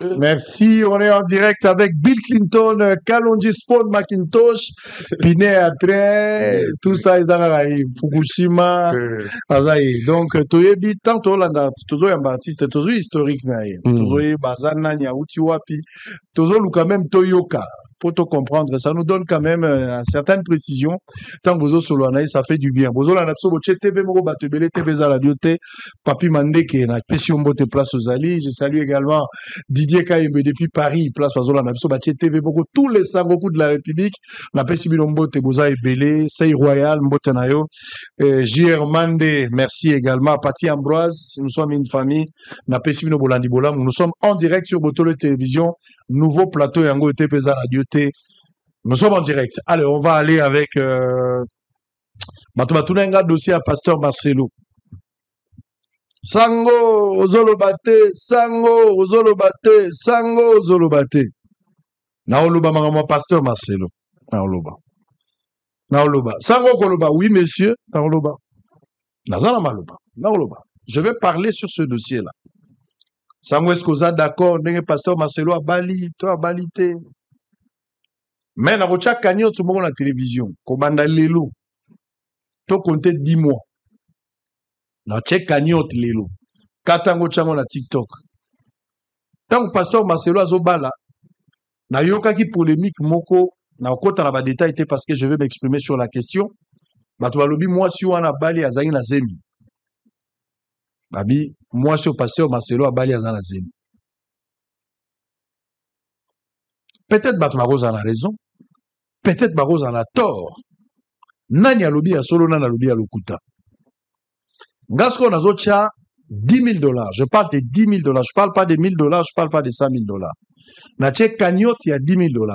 Merci, on est en direct avec Bill Clinton, Kalonji Spawn Macintosh, Piné Atre, tout ça, Fukushima, Azaï. Donc, Toyebi, tant Tolanda, Tozo un artiste, Tozo historique, Tozo Bazana, Nyauti Wapi, Tozo Luka même Toyoka. Pour te comprendre, ça nous donne quand même certaines précisions. Tant que vous solo ça fait du bien. Vous avez un TV, TV Radio, Papi Mandeke, na Pession te place aux Ali. Je salue également Didier Kaïbe depuis Paris, place Pazola Napso, Baché TV, beaucoup, tous les sangoku de la République, na Pessibilombo te Boza et Belé, Sey Royal, Mbotenayo, JR Mande, merci également, Pati Ambroise, nous sommes une famille, na Pessibino Bolandi Bolam, nous sommes en direct sur Botolo Télévision, nouveau plateau Yango TV Radio T. Nous sommes en direct. Allez, on va aller avec, Matoumatounenga dossier à Pasteur Marcelo. Sango, Ozolobate, Sango, Ozolobate, Sango, Ozolobate. Naoloba, Marama, Pasteur Marcelo. Naoloba. Naoloba. Sango, Koloba, oui, monsieur. Naoloba. Nazana Maloba. Naoloba. Je vais parler sur ce dossier-là. Sango, est-ce que vous êtes d'accord? Pasteur Marcelo a bali, toi a balité. Mais na rocha kanyo tout le monde la télévision. Kobanda lelo. To compte 10 mois. Na check kanyo lelo. Katango chango na TikTok. Tant que pasteur Marcelo azobala, na yoka ki polémique moko, na okota na ba détail té parce que je vais m'exprimer sur la question. Bato balobi moi si wana bali azangi na zemi. Babi moi si au pasteur Marcelo a bali azangi na zemi. Peut-être bato Barose en a raison. Peut-être Barose en a tort. Nani alobi ya solo nani alobi ya lokuta. Ngasko nazocha $10,000. Je parle de $10,000. Je parle pas de $1,000. Je parle pas de $100,000. Nache cagnotte il y a $10,000.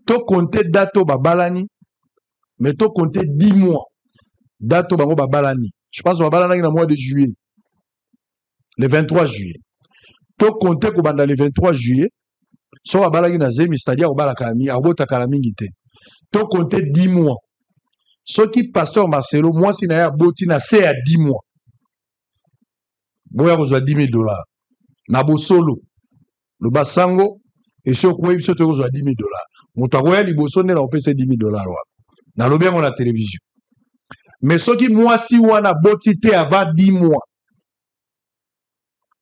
To compter dato babalani, mais to compter 10 mois. Dato bango babalani. Je pense babalani dans le mois de juillet. Le 23 juillet. To compter ko banda le 23 juillet. So babalani na zemi, c'est-à-dire au balakami, à bota kalamingi te. To compter 10 mois. Ce qui pasteur Marcelo, moi si na boti na c'est à 10 mois. Boya reçoit $10,000. Nabo solo. Le basango, et ce quoi il se te reçoit $10,000. Moutagoya liboso ne la opese $10,000. Na lo bien on la télévision. Mais ce qui moi si wana boti te avant 10 mois.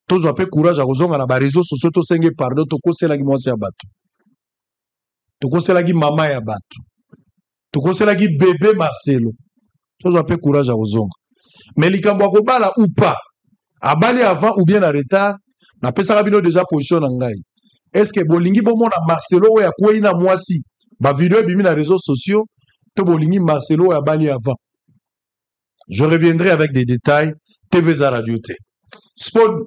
Tous ont fait courage à rozonga na ba réseaux sociaux to senge pardon to kosela ki mwasi ya bato. To kosela ki mama ya bato. To kosela ki bébé Marcelo. Tous ont fait courage à rozonga. Mais likambo akobala ou pas. Abali avant ou bien en retard, na pesa bino déjà position na ngai. Est-ce que bolingi bomona Marcelo ya kwei na mwasi ba vidéo bimi na réseaux sociaux to bolingi Marcelo ya bali avant. Je reviendrai avec des détails TVza Radio T. Spawn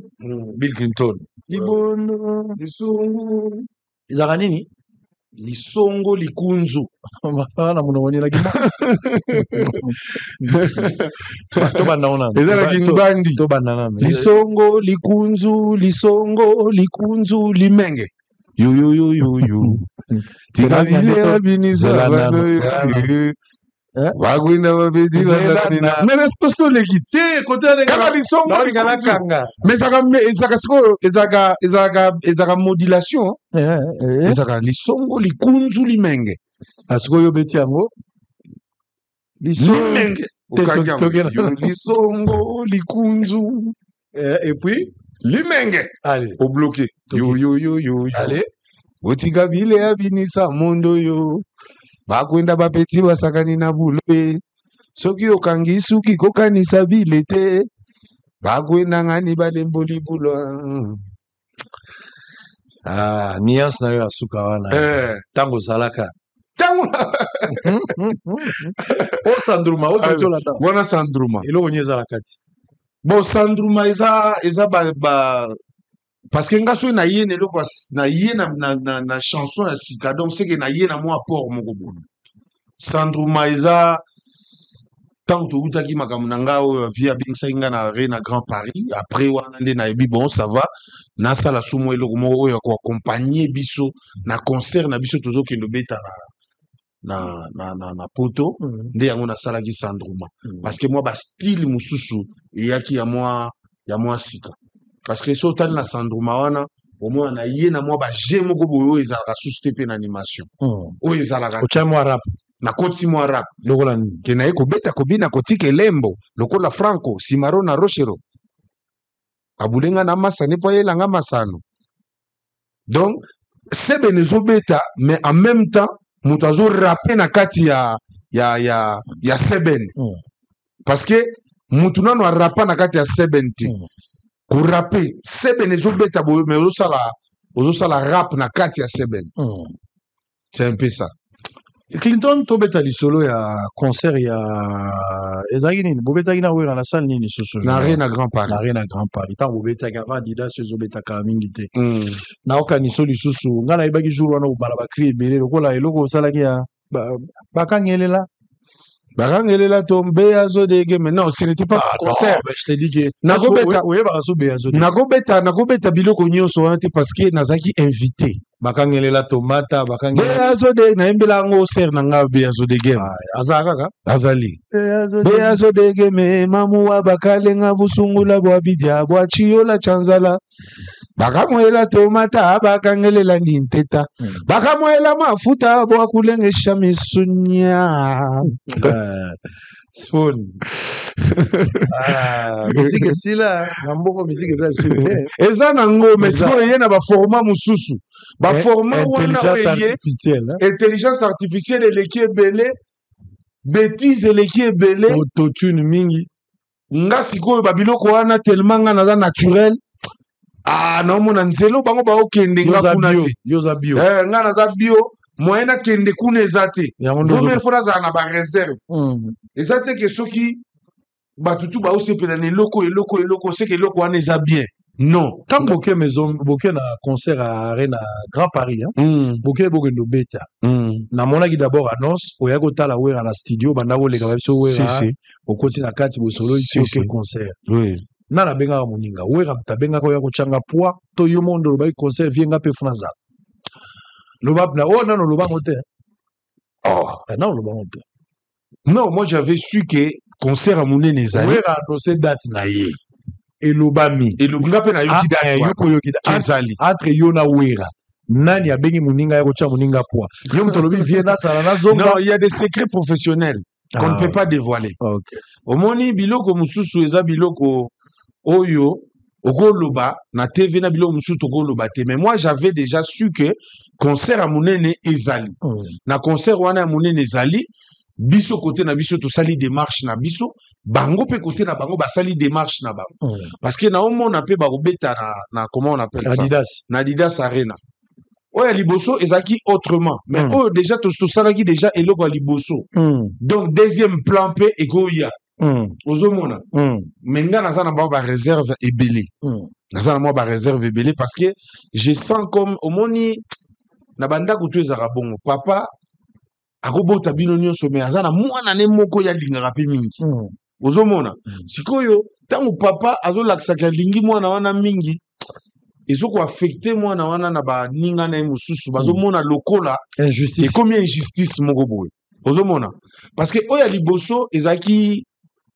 Bill Clinton. Libono lisungu izaka nini? Lisongo likunzu. Bana munawoni la gima. To banda ona. Ezala kimbandi. To banda na. Lisongo lisongo likunzu limenge. Yo. Tigabile abiniza bano. Wagwina babedi bazana. Mais resto so legiti. Côté de kala lisongo ligana kanga. Mais ezaka siko ezaka modulation. Ezaka lisongo likunzu limenge. Asiko yo beti yango. Limenge. Lisongo likunzu. Et puis limenge. Allez, au bloqué. Yo. Allez. Otiga bile abinisa mondo yo. Bakwenda bapeti basakani na bule. Soki okangi suki kokanisa bile te. Bakwenda ngani balemboli bulo. Ah, nias na yo asuka wana. Tango salaka. Tango. O Sandruma, o chola ta. Wana Sandruma. Ilo onyeza la kati. Bon Sandruma eza ba parce que ngaso na yene lo na yena na chanson ya sika donc c'est que na yena mo apport moko bon. Sandruma eza tant to utaki makamu na ngao via bingsa inga na Arena Grand Paris après wana nde na ebi bon ça va na sala sumo eloko moko oyo ko accompagner biso na concert na biso tozo ke lobeta na poto nde yango na sala ki Sandruma parce que moi ba style mususu yaki ya moi sika parce que so tali na Sandruma wana au moins na ye na moi ba jemo ko boyo ezalaka sous step na animation o ezalaka ocha mo rap na koti mo rap lokola ke na ye ko beta ko bina kotika elembo lokola Franco Simaro na Rochero abulenga na masane po yelanga masano donc sebe nezo beta mais en même temps mutu azo rapper na kati ya seben parce que mutu nano arapa na kati ya seben te ko rapper seben nezo beta boyo mais ozosala rap na kati ya seben c'est un peu ça. Clinton tobeta lisolo ya concert ya ezaki nini bobeta na wera na salle nini soso na Arena Grand Paris na Arena Grand Paris tant bobeta ka Adidas ezobeta ka mingi te na okaniso lisusu ngana ibaki jour wana obala ba crie belé lokola eloko salaki ya bakangelela to Beazo de game non ce n'était pas concert je t'ai dit que nakobeta biloko nyonso wana te parce que nazaki invité bakangelela tomata bakangelela Beazo de na embela ngo ser na nga Beazo de game azaka azali Beazo de game mamu wa bakalenga busungula bwa bidia bwa chiola chanzala bakamwela tomata bakangelela ninteta bakamwela mafuta bwa kulengesha misunya Spoon musique sila ngamboko musique za super eza na ngome siko ye na ba format mususu ba format wana intelligence artificielle eleki ebele bêtise eleki ebele autotune mingi nga sikoyo babiloko wana tellement nga naza naturel naomona nzelo bango baokende nga kuna te nga naza bio moyen nakende kuna eza te vomere fo nazala na bareserve eza te ke soki batutu baosepela na eloko seke eloko wana eza bien non quand boke na concert à Arena Grand Paris boke bokendo beta namonaki d'abord annonce oya kotala wera na studio banda koleka biso wera okoti na kati bosolo isoke concert na bengaka moninga wera mutabengaka oya kochanga poids to yo mondo lobaki concert vienga pe funaza lobab na nano lobango te non lobango te non moi j'avais su que concert à monene ezali wera annoncé date na ye elobami elobinga pe na yoki date ezali entre yo na wera nani abengi moninga ya kocha moninga poids yo mutu olobi vie na sala na zonga non il y a des secrets professionnels qu'on ne peut pas dévoiler omoni biloko mususu eza biloko oyo okoloba na TV na biloko mususu tokoloba te mais moi j'avais déjà su que concert à monene ezali na concert wana ya monene ezali biso côté na biso tosali démarche na biso bango pe côté na bango basali démarche na bango parce que na omona pe bakobeta na comment on appelle Adidas. Ça na Adidas Arena oya liboso ezaki autrement mais oyo déjà tosalaki déjà eloko ya liboso donc deuxième plan pe ekoya ozomona mais nga naza na bango baréserve ebele naza na mwa baréserve ebele parce que je sens comme omoni na bandako to ezaka bongo papa akobota bino nyonso mais aza na mwana ne moko ya lingaka pe mingi ozomona sikoyo ntango papa azolakisaka lingi mwana wana mingi ezokoaffecte mwana wana na baninga na ye mosusu bazomona lokola ekomi injustice moko boye ozomona parce que oyo ya liboso ezalaki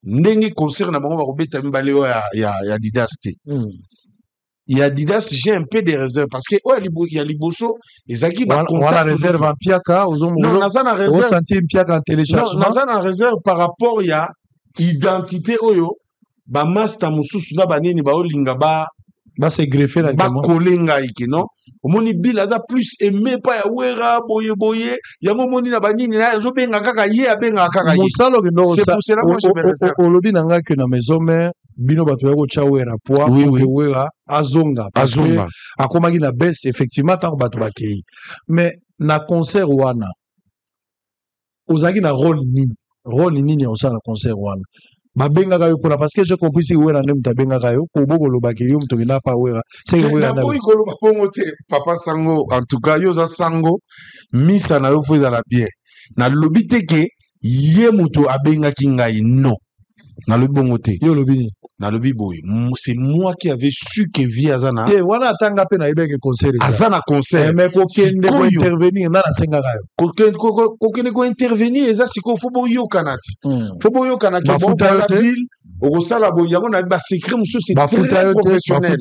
ndenge concert na bango bakobeta mibale oyo ya Adidas te il y a Adidas, j'ai un peu de réserve parce que il y a liboso ezaki ba contact wana réserve en piaka non nazana réserve sentir piaka en téléchargement non nazana réserve par rapport ya identité oyo ba master mususu na banini ba olinga ba se greffer na ba kolenga iki non omoni bila za plus aimé pa ya wera boye yango moni na banini na zo benga kaka ye abenga kaka ye musalo que non c'est pour cela moi je me réserve olobi nanga que na maison mère bino bato ya kocha wera poa que wera azonga akomaki na baisse effectivement tant bato bakei mais na concert wana ozaki na rôle nini osala na concert wana babengaka yo mpona parce que j'ai compris si wera nde mutu abengaka yo po bokolobaki yo mutu okenda pa wera naboyi koloba bongo te papa sango en tout cas yo oza sango misa na yo fo ezala bien nalobi te ke ye mutu abengaki ngai non nalobi bongo te yo olobi nini nalobi boye c'est moi qui avait su que vie azana te wana atanga pe na yebeke concert azana concert mais kokende ko intervenir na sengaka yo kokende ko intervenir eza siko fo boyokana ti fo boyokana ke bon voilà bill Au sala boyango na ba secret monsieur c'est très professionnel.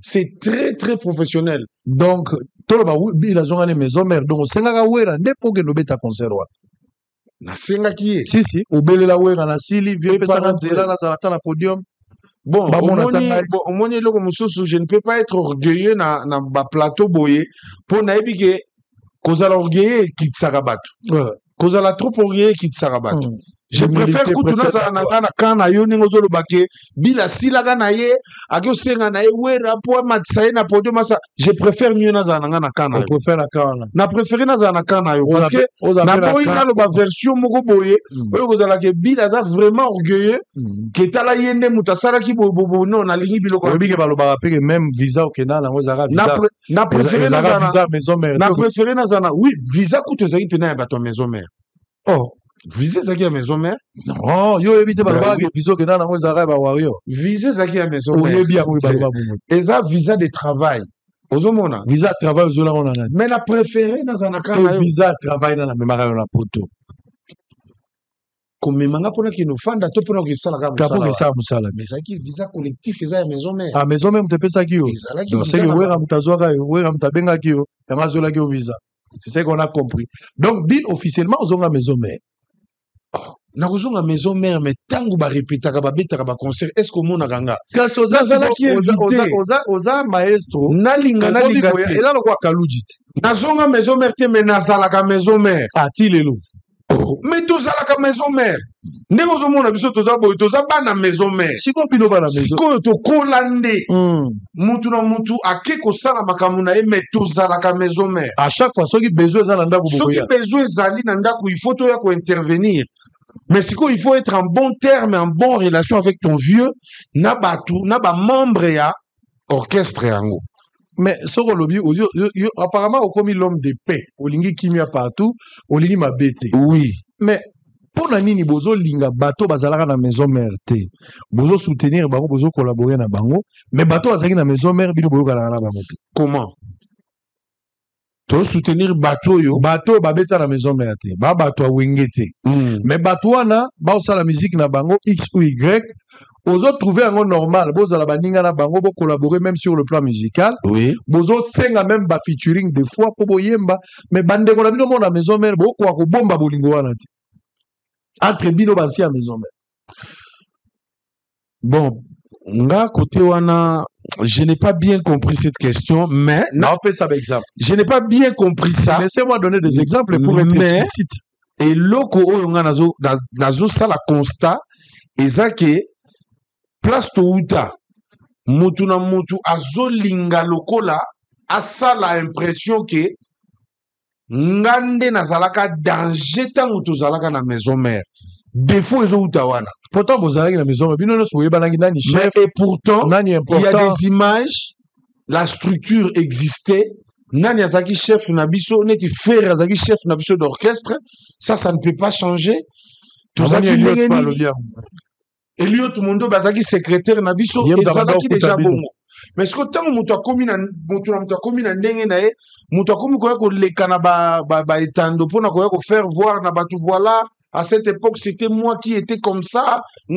C'est très très professionnel. Donc tolo ba bila zonga ne maison mère donc senga ka wera ndepo ke no beta concert wa. Na senga ki si obelela wera na sili vieux pesa na nzela na zalata na podium. Bon, au moins je ne peux pas être orgueilleux na ba plateau boye pour na ebike kozala orgueilleux qui tsarabatu. Kozala trop orgueilleux qui tsarabatu. Je préfère kutuna za na kana yo ningo zolo bake bila sila kana ye akyo senga na ye wera po matsaye na podium masa je préfère mieux na za na kana. Je préfère la kana. Na préféré na za na kana yo parce que na boy na lo ba version moko boye oyo kozala ke bila za vraiment orgueilleux que tala yende mutasala ki bo non na lingi biloko bike baloba pe même visa au Kenya na ngozaka visa na préféré na za visa maison mère na préféré na za na oui visa kutozaki pena ya bato maison mère. Oh visez zaki à maison mère? Non, yo évite balba que visa que na ngozaka ba warrior. Visez zaki à maison mère. Oyebi ya balba bumu. Et ça visa de travail. Ozomona. Visa de travail ozola on a. Mais la préférée dans un akana visa de travail na memara na poto. Comme manga pona ki no fanda to pona ki sala ka musala. Kapo ke sa musala. Mais zaki visa collectif eza à maison mère. Ah maison mère mtepesa ki yo. Donc c'est que wera mutazoka yo, wera mtabenga ki yo, ya mazola ki yo visa. C'est ce qu'on a compris. Donc bin officiellement ozonga maison mère. Na kozonga maison mère mais tangu ba répétaka ba betaka ba concert est-ce que mona kanga kasi oza maestro nalinga te ela lokwa kalujit nazonga maison mère te mais nazalaka maison mère ati lelo mais tozalaka maison mère ndenge ozomona biso toza boye toza bana maison mère sikoyo bino bana maison sikoyo tokola nde mutu na mutu ake kosala makambo na ye mais tozalaka maison mère à chaque fois soki besoin eza na ndako soki besoin ezali na ndako il faut toya kointervenir. Mais c'est quoi, il faut être en bon terme, en bonne relation avec ton vieux, naba membre ya orchestre yango. Mais ce qu'on lobby, apparemment, on commis l'homme de paix. Olingi kimia partout, olingi mabete. Oui. Mais pour nani bozo linga bateau bazalaka na maison mère te. Bozo soutenir bango, bozo collaborer na bango. Mais bateau bazalaki na maison mère, bino bozo kala na bango. Comment? To soutenir bateau yo bateau babeta na maison mère te ba bateau a wengete mais bateau wana ba osala musique na bango X ou Y ozo trouver un normal bozo la baninga na bango bo collaborer même sur le plan musical oui bozo senga même ba featuring des fois po boyemba mais bande ko na bino mo na maison mère bo ko bomba bolingo wana te entre bino bansi à maison mère. Bon nga côté wana je n'ai pas bien compris cette question, mais non, on fait ça avec exemple. Je n'ai pas bien compris ça. Laissez-moi donner des exemples pour être explicite. Et loko oyonga nazo sala constat ezake place to uta mutu na mutu azolinga lokola asala impression que ngande nazalaka danger tango tozalaka na maison mère. Défaut ezo uta wana. Pourtant, vous avez la maison, mais et pourtant, il y a des images, la structure existait. Nani azaki chef nabiso, neti frère azaki chef nabiso d'orchestre. Ça ne peut pas changer. Tout ça qui est Elio tout le monde bazaki secrétaire nabiso et ça qui déjà bongo. Mais ce que tant mutu akomi na ndenge na ye, mutu akomi koya ko lekana ba etando pona koya ko faire voir na batu voilà. À cette époque, c'était moi qui étais comme ça. Et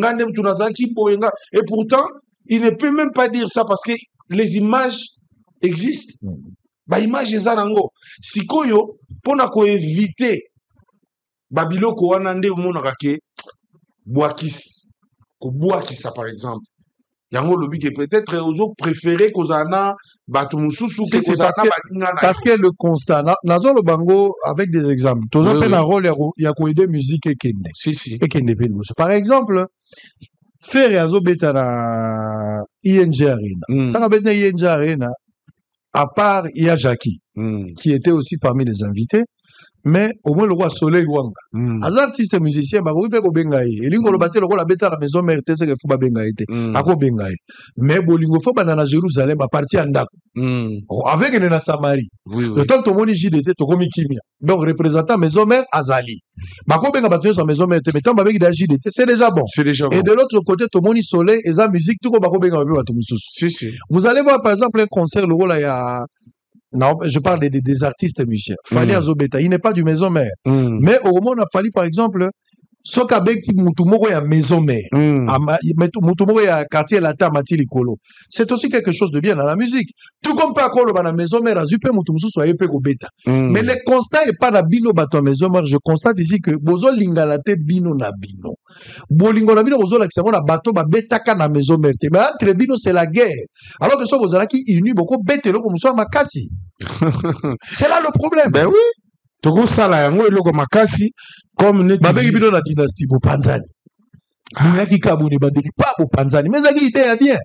pourtant, il ne peut même pas dire ça parce que les images existent. Bah, images ezanango. Si koyo, pour éviter, Babiloko wanande monarake, boakis. Ko boakisa, par exemple. Yango lobi que peut-être aux autres préférés qu'Ozana, Batumususu, parce que le constat, nazo le bango avec des exemples. Tous ont fait un rôle, il y a quoi de musique et kende. Si. Et kende par exemple, faire yazo beta na ING Arena. Tant beta ING Arena, à part il y a Jackie, qui était aussi parmi les invités. Mais au moins le roi Soleil Wanga. Les artistes musiciens, bah oui, beko bengaye. Et l'ingo le batte le roi la bête à la maison mère, c'est que faut pas bengaye. Ako bengaye. Mais bolingo faut pas dans Jérusalem à partir en avec une Samarie. Le temps tout le monde JDT, tout comme Kimia. Donc représentant maison mère Azali. Bah quoi benga battre sur maison mère, mais tant avec des JDT, c'est déjà bon. C'est déjà bon. Et de l'autre côté, tout le monde Soleil et sa musique, tout comme bah quoi benga battre Si. Vous allez voir par exemple un concert le rôle là il y a. Non, je parle des artistes musiciens. Fali Azobeta, il n'est pas du maison mère. Mais au moment où on a fallu, par exemple, soka beki mutu moko ya maison mère mutu moko ya quartier latin mati likolo, c'est aussi quelque chose de bien dans la musique. Tout comme pas kolo ba na maison mère azu pe mutu mususu aye pe ko beta. Mais le constat est pas na bino bato maison mère. Je constate ici que bozo lingala te bino na bino, bolingo na bino bozo la kisamo na bato ba betaka na maison mère. Mais entre bino c'est la guerre, alors que so bozala ki uni boko betelo ko muso makasi. C'est là le problème. Ben oui, toko sala yango eloko makasi comme net babeki bino na dynastie bopanzani ngaki kaboni bandeki pa bopanzani, mais ezaki idée ya bien,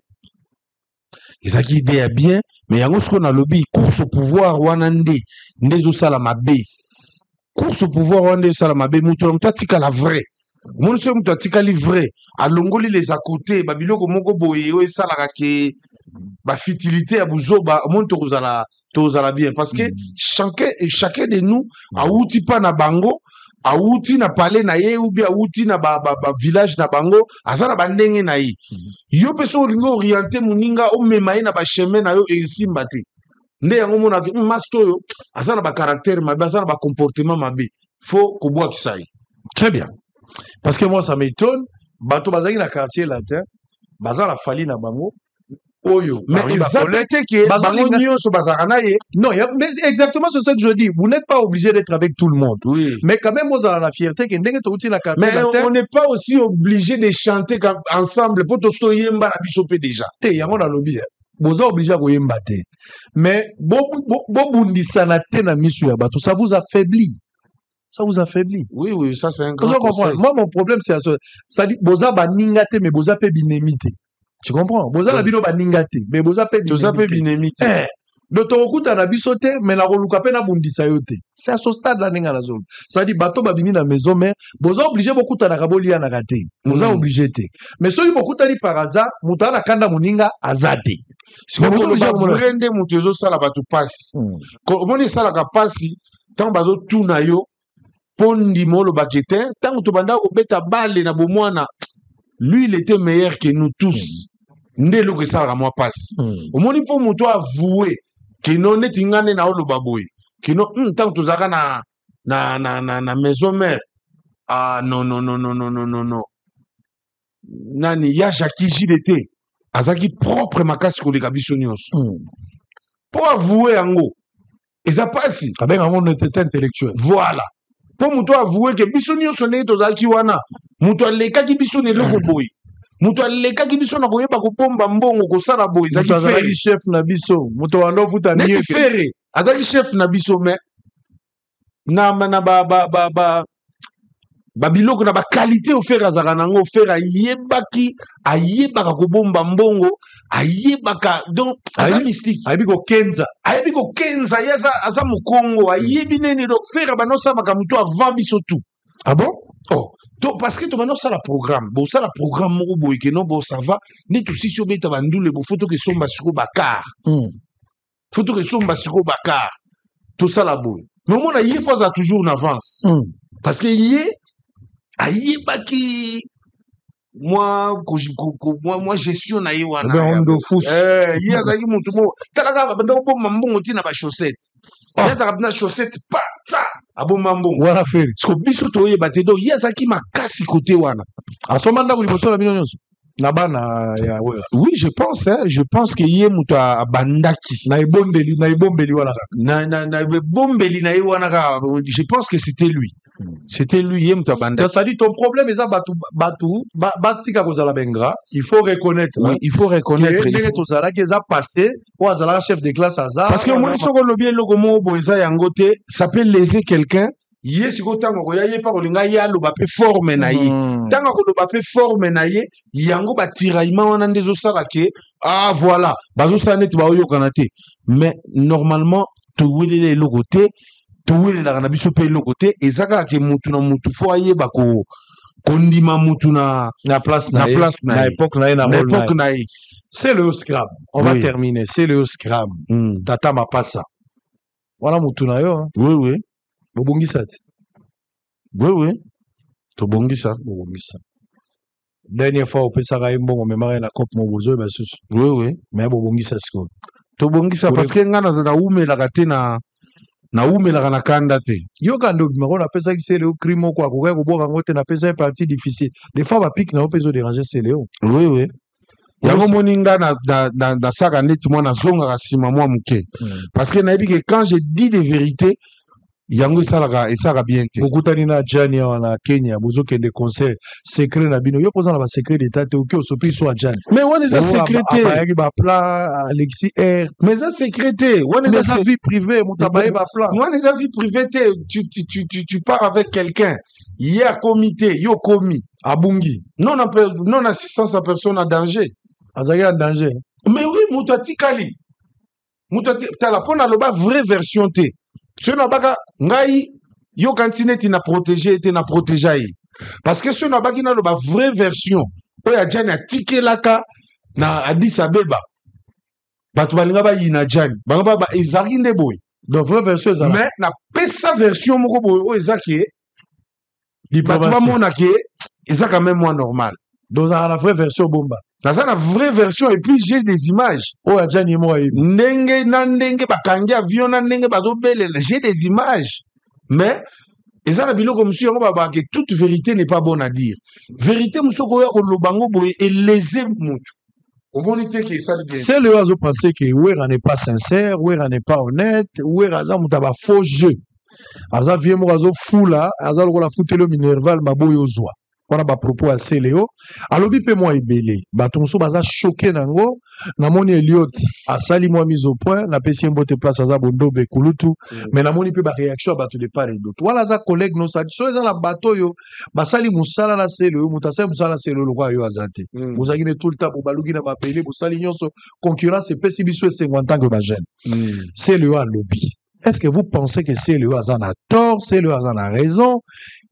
ezaki idée ya bien, mais yango siko na lobby course au pouvoir wana nde zo sala mabe, course au pouvoir wana nde sala mabe, mutu na tika la vrai moni so mutu atikali vrai alongoli les à côté babiloko moko boye oyo esalaka ke bafitilité ya buzoba moni tozala bien parce que chacun de nous auti pa na bango, auti na palais na ye ou bien auti na ba village na bango, azana bandenge na ye yo peso olingo orienter muninga o memaye na ba chemin na yo esimba te nde yango mona ke master yo azana ba caractère mabe, azana ba comportement mabe, faut ko bwa kisai. Très bien, parce que moi ça m'étonne bato bazaki na quartier latin bazala fali na bango oyo, mais exactement que bango nyonso bazaka na ye. Non, mais exactement c'est ce que je dis, vous n'êtes pas obligé d'être avec tout le monde, oui, mais quand même vous avez la fierté que ndenge to uti na quartier latin, mais on n'est pas aussi obligé de chanter ensemble pour to so yemba na biso pe déjà te yango na lobby boza obligé ko yemba te, mais bo bundisa na te na misu ya bato, ça vous affaiblit. Ça vous affaiblit. Oui, oui, ça c'est un grand conseil. Moi, mon problème, c'est ça. C'est-à-dire, boza ba ningate, mais boza pe binemite. Tu comprends? Boza la bino ba ningate, mais boza pe binemite. Boza pe binemite. Donc, to okuta na bisote, mais na roluka pe na bundisa yote. C'est à ce stade là ninga la zone. C'est-à-dire, bato ba bimi na maison, mais boza obligé beaucoup ta na kaboli ya na gate. Boza obligé te. Mais so yibo kuta li par hasard, muta na kanda muninga azate. C'est comme boza obligé mo rende mutezo sala bato passe. Comment ni sala ka passe, tant bazo tout na yo pondi molo bakete, tant to banda ko beta balle na bomwana. Lui, il était meilleur que nous tous. Ndelo que ça moi passe. Au moins pour moi toi avouer que non est ingane na olo baboy. Que non tant to zaka na maison mère. Ah non. Nani ya Jackie Gilete. Azaki propre makasi ko le kabiso nyonso. Pour avouer ango. Et ça passe. Avec un monde intellectuel. Voilà. Pour muto avouer que biso nyonso ne to zaki wana. Muto leka ki biso ne loko boy. Muto leka ki biso na koyeba ko pomba mbongo ko sala boy zaki fere chef na biso. Muto ando futa niye fere. Azaki chef na biso mais na ba biloko na ba qualité au faire azaka nango faire ayebaka ko bomba mbongo ayebaka donc aza mystique ayebi ko kenza yasa aza mukongo ayebi nene donc faire banosa makamuto avant biso tout. Ah bon? Oh parce que to maintenant ça la programme moko boy que non bon ça va ni tout si beta bandule bo photo que somba siko bakar photo que somba siko bakar tout ça la boy mais on a yé fois toujours en avance parce que yé ayebaki moi gestion na yewana yé azaki mutu mo talaka banda ko mambongo tina ba chaussette yata na chaussette pa ça abomba mbongo wana feri sko biso to yeba te do yé azaki makasi côté wana asomanda ko liboso na bino nyonso na bana ya oui je pense que yé mutu abandaki na ibombeli wana na bombeli na yewana je pense que c'était lui. C'était lui, c'est-à-dire ton problème est ça, batika kozala bengra. Il faut reconnaître. Oui, il faut reconnaître. Passé, ou azala chef de classe azar. Parce que moi, si on le bien logomo boisa yangote, ça peut léser quelqu'un. Yes, ko tango ko yaye pa kolinga ya lo bape forme na ye. Tango ko lo bape forme na ye, yango ba tiraillement wana ndezo sala ke ah voilà, bazo sa net ba oyo kanate. Mais normalement, to wele le côté tuwele la kana biso pe lokote ezaka ke mutu na mutu fo ayeba ko kondima mutu na place na époque na ye c'est le scram. On va terminer, c'est le scram. Tata mapasa wana mutu na yo oui bobongisa te oui to bongisa dernière fois opesaka ye mbongo memara na coupe mobozo basusu oui mais bobongisa siko to bongisa parce que ngana za umela kate na na umelaka na kanda te yo kando bimako na pesa ki Seleo crime ko akoka ko boka ngote na pesa partie difficile des fois ba pique na opezo déranger Seleo oui yango moni nga na saka neti mwana zonga sima mwa muke parce que nayebi que quand je dis des vérités yango esalaka bien te bokutani na Jani wana Kenya bozokende concert secret na bino yo poza na ba secret d'état te oki osopi so Jani mais wana eza secrété abayaki ba plan Alexis R mais eza secrété wana eza sa vie privée mutabaye ba plan wana eza vie privée te tu pars avec quelqu'un il y a comité yo komi abungi non assistance à personne en danger azaki en danger mais oui mutu atikali tala mpona aloba vraie version te so na baka ngai yo kanti neti na protégé te na protégé ye parce que so na baki na loba vraie version oyo Jani atikelaka na Addis Abeba bato balinga bayina Jani bango ezalaki nde boye donc vraie version ezala mais na pesa version moko boye oyo ezaki bato bamonaki eza quand même moins normal donc la vraie version bomba naza na vraie version et puis j'ai des images oyo Jani mo ndenge na ndenge bakangi avion na ndenge bazobelela j'ai des images mais eza na biloko mosusu yango babake toute vérité n'est pas bonne à dire vérité mosusu okoya koloba ngo boye eleze mutu omoni te ke esali bien c'est le oiseau penser que Wera n'est pas sincère Wera n'est pas honnête Wera aza mutu ba faux jeu aza vie mo azo fula aza lokola futelo minerval maboyo ozwa wana ba propos à Seleo alobi pe moi ebele bato mosusu baza choqué nango namoni Eliot asali moi mise au point na pesi mbote place aza bondobe kulutu mais namoni pe ba réaction à bato de part et d'autre wala za collègue no sa so eza na bato yo basali musala na Seleo mutasali musala na Seleo lokwa yo azate bozaki ne tout le temps bobaluki na bapele bosali nyonso concurrence pesi biso 50 ans que ba jeune Seleo alobi est-ce que vous pensez que Seleo a tort Seleo a raison?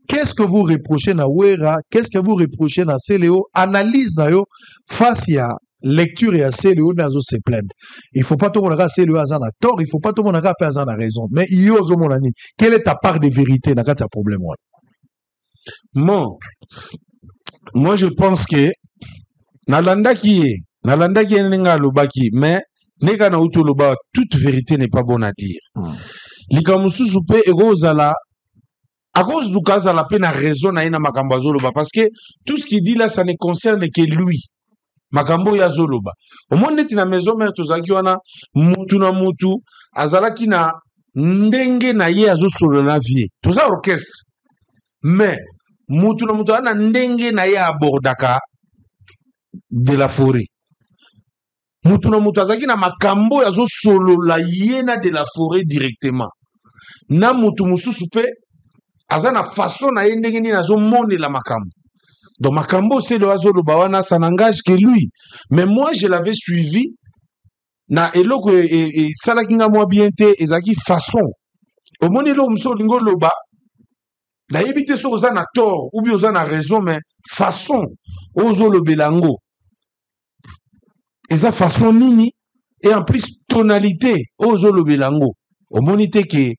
Qu'est-ce que vous reprochez à Wera? Qu'est-ce que vous reprochez à Seleo? Analyse d'ailleurs face à lecture et à Seleo nazo se plaindre. Il faut pas tout le monde à Seleo a tort, il faut pas tout le monde à a raison. Mais yo zo monani, quelle est ta part de vérité dans ta problème? Moi je pense que nalanda ki nenga lobaki mais neka na uto loba toute vérité n'est pas bonne à dire. Likamusu soupe ego zala à cause du cas, la peine a raison na makambo zoloba parce que tout ce qu'il dit là, ça ne concerne que lui. Makambo ya zoloba. Au moins neti na maison mère tozaki wana mutu na mutu azalaki na ndenge na ye azo solo na vie. Toza orchestre. Mais mutu na mutu ana ndenge na ye abordaka de la forêt. Mutu na mutu azalaki na makambo ya zo solo la yena de la forêt directement. Na mutu mususu pe azana façon na yendenge ni nazo mone la makambo. Donc makambo c'est le oiseau wana ça n'engage que lui. Mais moi je l'avais suivi na eloko et salaki nga moi bien te ezaki façon. Au moni lo mso lingo loba na yebite so ozana tort ou bien ozana raison mais façon ozo lo belango. Eza façon nini et en plus tonalité ozo lo belango. Au moni te ke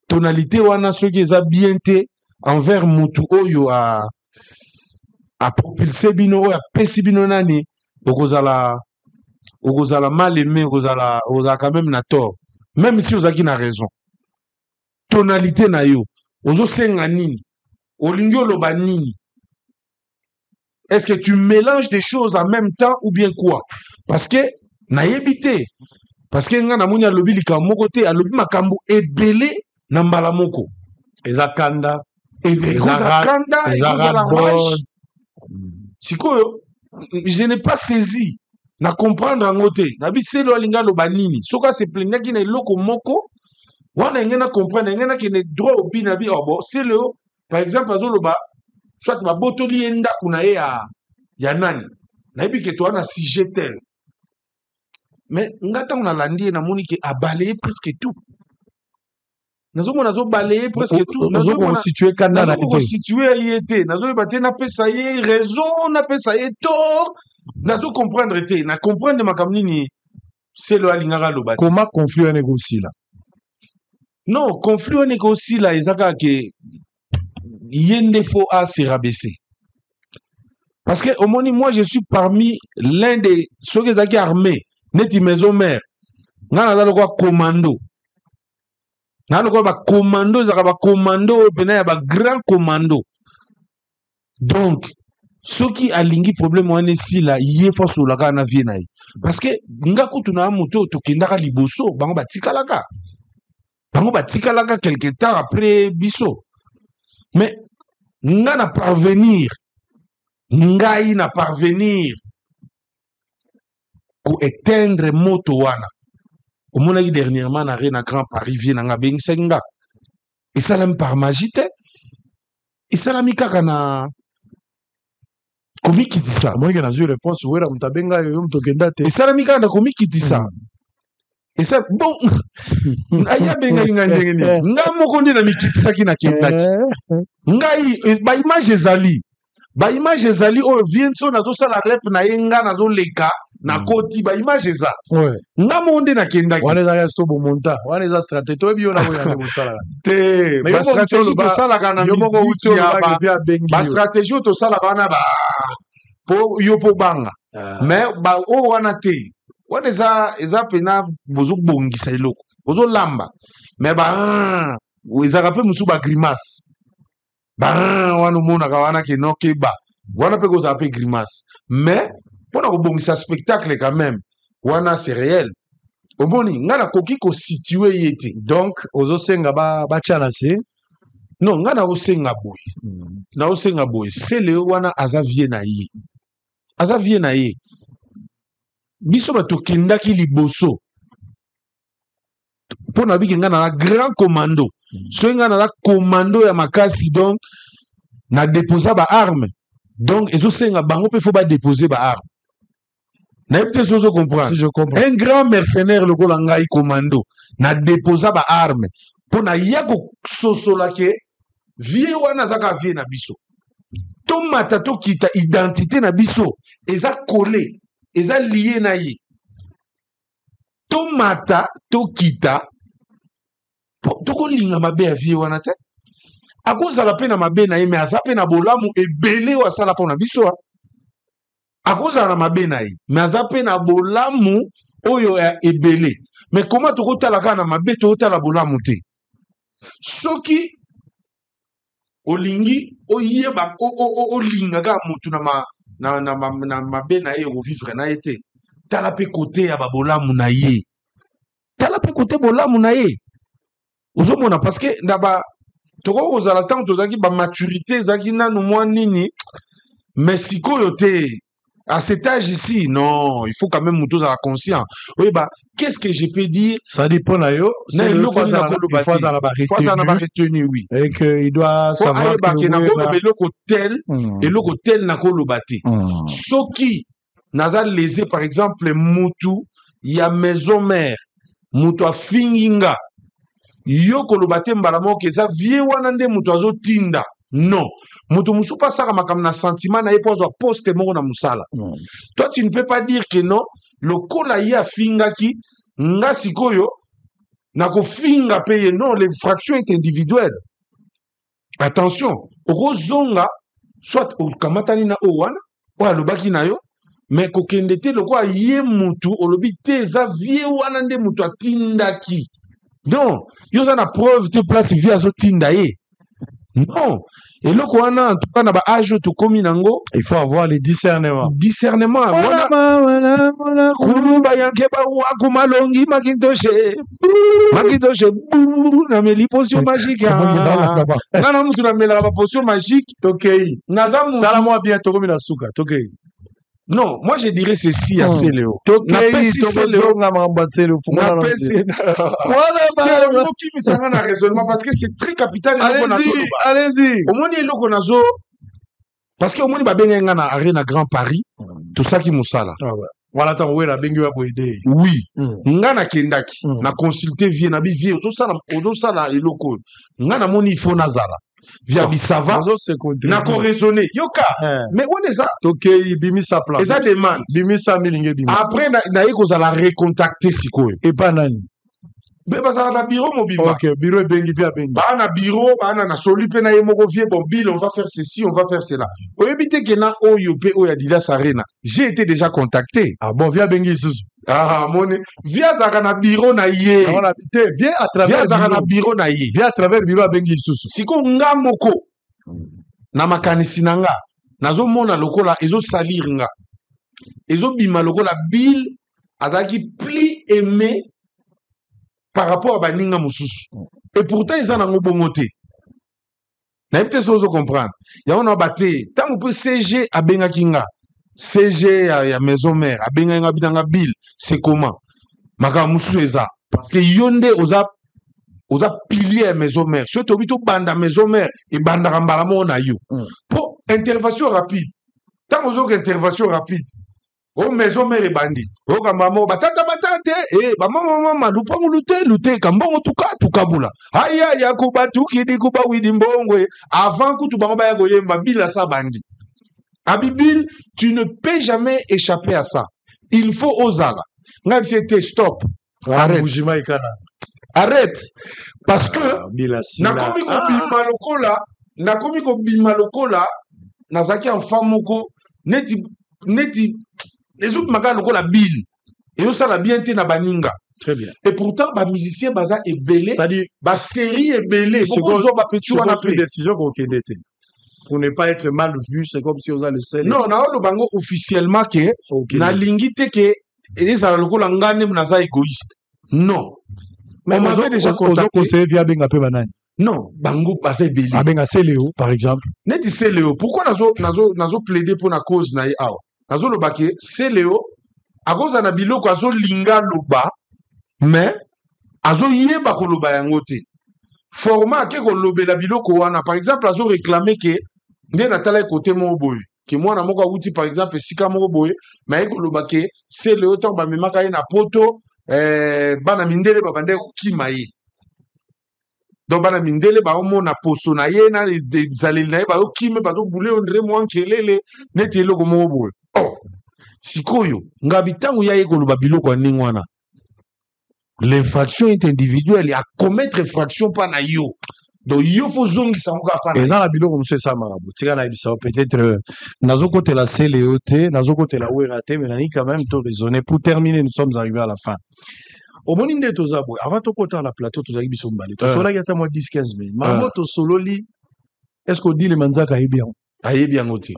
tonalité wana soki eza bien te envers mutu oyo a propulsé bino oyo a pesi bino nani okozala mal aimé okozala quand même na tort même si ozaki na raison tonalité na yo ozosenga nini olingi oloba nini est-ce que tu mélanges des choses en même temps ou bien quoi parce que nayebi te parce que nga namoni alobi likambo moko te alobi makambo ebele na mbala moko eza kanda rage sikoyo je n'ai pas saisi na comprendre yango te nabi Seleo alinga loba nini soka se plaignaki na eloko moko wana engena comprendre engena kene droit obi na bi obo Seleo par exemple azoloba soit babotoli ye ndako na ye ya nani nayebi ke towana sujet tel mais nga ntango nalandi ye namoni ke abalaye presque tout nazomona azobalaye presque tout nazokonstitue kanda na constituer ye te nazoyeba te napesa ye raison napesa ye tort nazokomprendre te na comprendre makambo nini Seleo alingaka loba te. Comment conflit wana ekosila? Non, conflit wana ekosila eza kaka ke ye nde fo a se rabaisser. Parce que au moins moi je suis parmi l'un des ceux qui étaient armés neti maison mère nga naza lokwa commando na lokola ba commando ezaka ba commando pena ya ba grand commando. Donc soki alingi problème wana esila ye fa solaka na vie na ye parce que nga kutu na moto tokendaka liboso bango batikalaka quelque temps après biso mais nga na parvenir ko éteindre moto wana omonaki dernièrement na Reine à Grand Paris vie na nga bengisenga esalami par magie te esalami kaka na komikitisa omoniki nazwi réponse wera moto abenga yo moto okenda te esalami kaka na komikitisa esa bon aya bengai nga ndenge nini nga moko nde na mikitisaki na kendaki ngai ba image ezali oyo vie nso nazosala rep na ye nga nazoleka na koti ba image eza nga moko nde nakendaki wana ezaka so bomonta wana eza stratégie toyebi yo na oyo yango bosalaka te bastratégie tosalaka na miziki ya bastratégie oyo tosalaka wana po yo po banga mais oyo wana te wana eza pena bozobongisa eloko bozolamba mais ezaka mpe mosusu bagrimace wana omonaka wana kenokeba wana mpe kozala mpe grimace mais mpona kobongisa spectacle quand même wana c'est réel omoni nga nakoki kositue ye te donc ozosenga batya na se non nga naosenga boye sele wana aza vie na ye biso batokendaki liboso mpona biki nga na grand commando soki nga na commando ya makasi donc na déposa ba arme donc ezosenga bango mpe fo badépose ba arme nayebi te sozo comprendre un grand mercenaire lokola ngai commando na déposa ba arme mpona ya kososola ke vie wana azaka vie na biso tomata tokita identité na biso eza kole eza lié na ye tomata tokita tokolinga mabe ya vie wana te akozala mpe na mabe na ye me aza mpe na bolamu ebele oyo asala mpo na biso akozala na mabe na ye me aza mpe na bolamu oyo ya ebele me koma tokotala kaka na mabe tokotala bolamu te soki olingi oyeba olinga kaka motu na mabe na ye okovivre na ye te tala mpe kote ya babolamu na ye tala mpe kote bolamu na ye ozomona parce que tokoki kozala ntango tozalaki bamaturité ezalaki nanu mwa nini mais sikoyo te à cet âge ici non il faut quand même moto ozala conscient oyeba qu'est-ce que je peux dire ça dépend na yo na eloko nini nakoloba te fois na baretenu oui et que il doit savoir que nakoloba eloko tel nakoloba te soki naza lésé par exemple mutu ya maison mère mutu afingi nga yo koloba te mbala moko eza vie wana nde mutu azotinda non mutu mosusu mpe asaka makambo na sentiment na ye mpo azwa poste moko na mosala toi tu ne peux pas dire que non lokola ye afingaki nga sikoyo nakofinga mpe ye non l'infraction est individuelle attention okozonga soit okamatani na oyo wana oyo alobaki na yo mais kokende te lokola ye mutu olobi te eza vie wana nde mutu atindaki non yo oza na preuve te place vie azotinda ye non eloko wana en tout cas na baage oyo tokomi nango il faut avoir le discernement wana kuluba yanke bawaku malongi makintoshe nameli potion magique nga na mutu namelaka bapotion magique tokei naza mutu sala mwa bien tokomi na suka tokei non, moi je dirais ceci à Céléo. Parce que c'est très capital. Allez-y. Au moins, parce que au moins, il y a une arène à Grand Paris. Tout ça qui moussala. Voilà, tant où la bengue va aider. Oui. Ngana kendaki. Na consulter vie na bi vie. Ozo sala eloko. Ngana moni fo nazala. Via bisava na ko raisonner yoka mais on est ça tokei bimisa plan eza demande bimisa milinge bimisa après na yeko za la recontacter sikoyo et pas nani be basa na bureau mobile OK bureau bengi via bengi ba na bureau ba na soli pe na yemoko vie bon bill on va faire ceci on va faire cela oyebite ke na oyo pe oya Adidas Arena j'ai été déjà contacté bon via bengi susu Ah, moni. Via Zakana bureau na ye. Viens à travers le bureau na ye. Viens à travers le bureau à Bengi Susu. Siko nga moko. Na makanisi nanga. Nazo mona lokola ezo salir nga. Ezo bima lokola bill azaki pli aimé par rapport à baninga mususu. Et pourtant ils en ont bongoté. Na peut-être ça comprendre. Ya on a batté. Tant on peut CG à benga kinga. CG ya maison mère à benga nga bidanga bill. C'est comment? Maka mususu eza. Parce que yonde oza pilier à maison mère. Surtout bito banda maison mère et banda rambala na yo. Pour intervention rapide. Tant aux intervention rapide. Oh maison mère et bandi. Oh maman batata maman lupangu lute kambongo tuka bula. Aya ya kubatu kidi kuba widi mbongwe avant que tu bamba ya goyemba bila sa bandi. Abibil, tu ne peux jamais échapper à ça. Il faut osala. Nga c'était stop. Arrête. Parce que nakomi ko bima lokola nazaki enfant moko neti les autres maga lokola bill et ça la bien té na baninga. Très bien. Et pourtant ba musicien baza ebelé, ba série ebelé, beaucoup ba petit wana pris décision ko kendete. Pour ne pas être mal vu, c'est comme si on a le seul. Non, na lo bango officiellement que na lingité que et ça lokola ngane mnaza égoïste. Non. Mais on m'avait déjà conseillé via Benga pe banani. Non, bango baza ebelé. Abenga Céléo par exemple. Neti Céléo, pourquoi nazo plaider pour na cause na awa? Nazo loba ke Céléo à cause na biloko azo linga loba mais azo yeba ko loba yango te. Format ke ko lobela biloko wana par exemple azo réclamer que nde natala côté mo boye que moi na moko wuti par exemple sika moko boye mais ko loba ke Céléo tant ba memaka ye na poto bana mindele ba bande kima ye. Donc bana mindele ba omona poso na ye na zaleli na ye ba okime ba do boule ondre mo ankelele neti eloko mo boye. Oh, sikoyo ngabi tangu ya ye ko loba biloko ndingo wana. L'infraction est individuelle et à commettre infraction pas na yo. Donc yo faut zongi sa ngoka pa na. Eza na biloko monsieur sa marabout. Tika na bisa peut-être nazo côté la CLEOT, nazo côté la ORAT mais nani quand même tout raisonner pour terminer nous sommes arrivés à la fin. Au moni nde tozabwe avant to kota na plateau tozaki biso mbale. To sola yata moi 10-15 minutes. Maramoto sololi est-ce qu'on dit le manzaka ayebi yango? Ayebi yango te.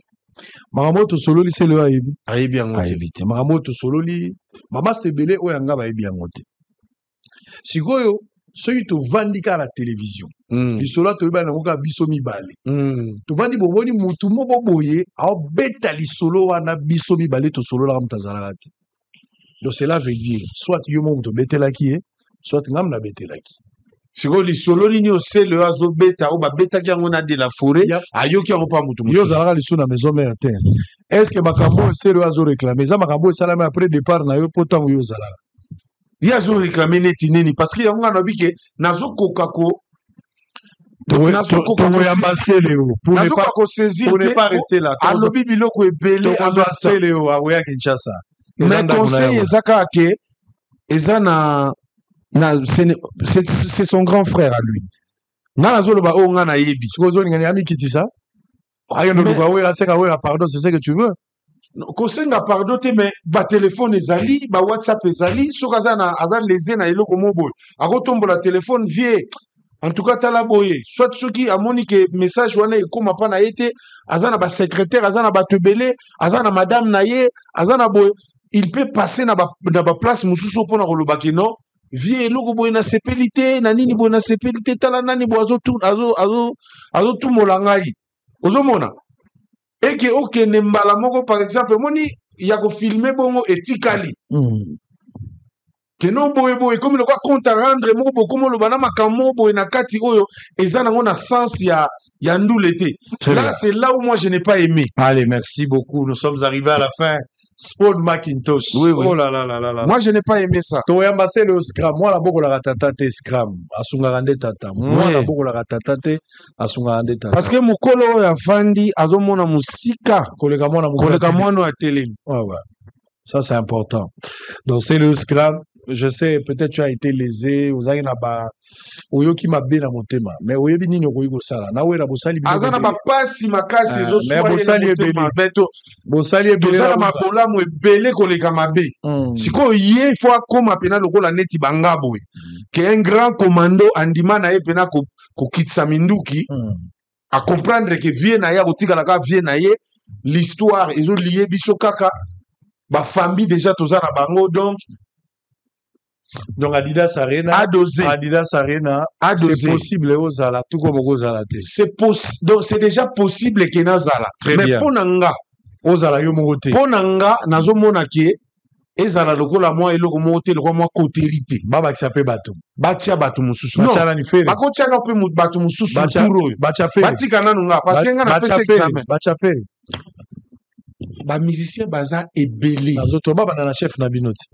Maramoto sololi c'est le ayebi. Ayebi yango te. Maramoto sololi mama stebele oyanga ba ayebi yango te. Sikoyo soki tovandika la télévision lisolo toyeba nango kaka biso mibale tovandi bomoni mutu moko boye aobeta lisolo wana biso mibale tosololaka moto azalaka te. Donc cela veut dire soit yo moko tobetelaki ye soit ngam nabetelaki. Sikoyo lisolo nini osele azobeta o babetaki yango na de la forêt ayoki yango pa mutu mosusu yo ozalaka lisolo na maison mère te. Est ce que makambo osele azo réclame eza makambo esalami après départ na yo po ntango yo ozalaka il a réclamé neti nini parce que yango na biki nazo kokako pour ne pas rester là alobi biloko ebele azo Léo aweya Kinshasa mais conseil ezaka ke ezana c'est son grand frère à lui nga nazo loba o nga na yebi sikozo ngani ami kitisa ayendo loba aweya seka aweya pardon c'est ce que tu veux. kosenga pardon te mais ba téléphone ezali ba WhatsApp ezali soka azana leze na eloko moboy akotombola téléphone vie en tout cas tala boye soit soki amoni ke message wana ekoma pa na yete azana ba secrétaire azana ba tebele azana madame na ye azana boye il peut passer na ba place mususu pona koloba ke non vie eloko boye na sepelité na nini boye na sepelité tala nani bo azo tout molangai ozomona. Et que okende mbala moko par exemple moni ya ko filmer bongo etikali que non boye comme le quoi compte à rendre moko comme le bana makambo boye na kati oyo ezana ngona sens ya ndulete. Là c'est là où moi je n'ai pas aimé. Allez, merci beaucoup, nous sommes arrivés à la fin. Spawn Macintosh. Oui. Oh là là là là là. Moi je n'ai pas aimé ça. To yambase le scram. Moi la boko la ratata te scram. Asunga rande tata. Moi la boko la ratata te asunga rande tata. Parce que mukolo ya fandi azomona musika koleka mwana ya télé. Ouais. Ça c'est important. Donc c'est le scram. je sais, peut-être tu as été lésé, vous avez oyo qui m'a bien à mon thème, mais oyo bini nyoko yugo sala, na wera bosali bino. Azana ba pasi makasi ezo mais bosali ebele. Bosali ebele. Tozana mabola mo ebele koleka mabe. Siko ye faut akoma pena lokola neti bangabo. Que un grand commando andima na ye pena ko kitsa minduki. À comprendre que vie na ya kotika la ka vie na ye l'histoire ezo lié biso kaka ba famille déjà tozana bango donc Adidas Arena adosé. Adidas Arena c'est possible ozala tout comme ozala te. C'est possible, donc c'est déjà possible que nazala. Mais bien. Ponanga ozala yo moko te. Ponanga nazomona ke ezala lokola moi eloko moko te lokola moi koterité. Baba ki sape bato. Batia bato mususu. Batia na ni fere. Bakotia na pe bato mususu turo. Batia fere. Batika nanu nga parce que nga na pese examen. Batia fere. Ba musicien baza ebele. Nazoto baba na chef na binoti.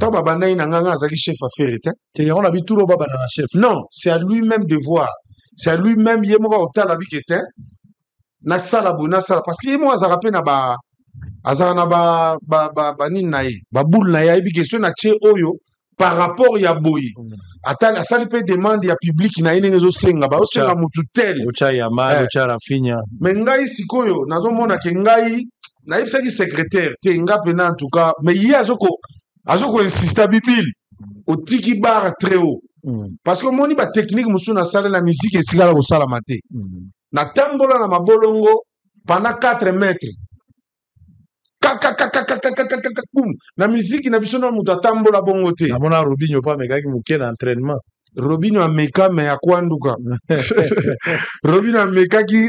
Taba bandai na nga azaki chef affaire te. Te on a vu tout baba na chef. Non, c'est à lui-même de voir. C'est à lui-même yemo otala bikete. Na sala bona sala parce que yemo azaka pe na ba azaka na ba nini na ye. Ba boule na ye bi question na tie oyo par rapport ya boyi. Atali asali pe demande ya public na ine ngezo senga ba osenga mutu tel. Ocha ya mal, ocha Rafinha. Mais ngai sikoyo nazomona ke ngai na yebisaki secrétaire te nga pena en tout cas mais hier azoko insista bibil otiki bar très haut parce que moni ba technique musu na salle la musique esikala ko sala maté na tambola na mabolongo pendant 4 mètres na musique na biso na mutu atambola bongo te na mona Robinho pa mekaki muke na entraînement Robinho ameka me akwanduka Robinho amekaki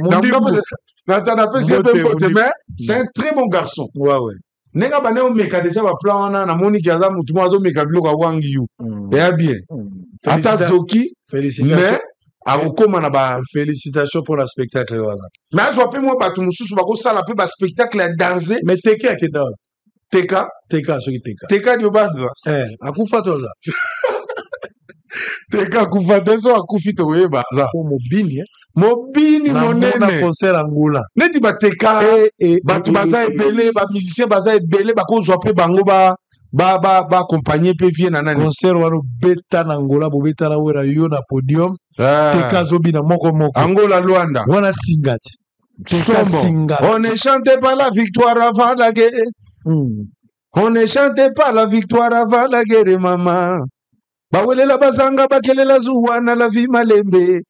na tana pese pe mais c'est un très bon garçon. Ouais. Nenga bane o meka déjà ba plan wana na moni kiaza mutu mo azo meka biloko wangi yu. Et bien. Ata soki mais akokoma na ba félicitations pour le spectacle wana. Mais azo pe mo batu mususu bako sala pe ba spectacle ya danser. Mais teka akeda. Teka soki teka. Teka dio banza. Akufa toza. Teka akufa tezo akufi to yeba za. Ko mobini mobini monene na concert Angola neti bateka batu baza ebele ba musicien baza ebele bakozwa pe bango ba accompagner pe vie na nani concert wana beta na Angola bobeta na wera yo na podium teka zobina moko Angola Luanda wana singati on ne chante pas la victoire avant la guerre on ne chante pas la victoire avant la guerre maman bawelela bazanga bakelela zuwa na la vie malembe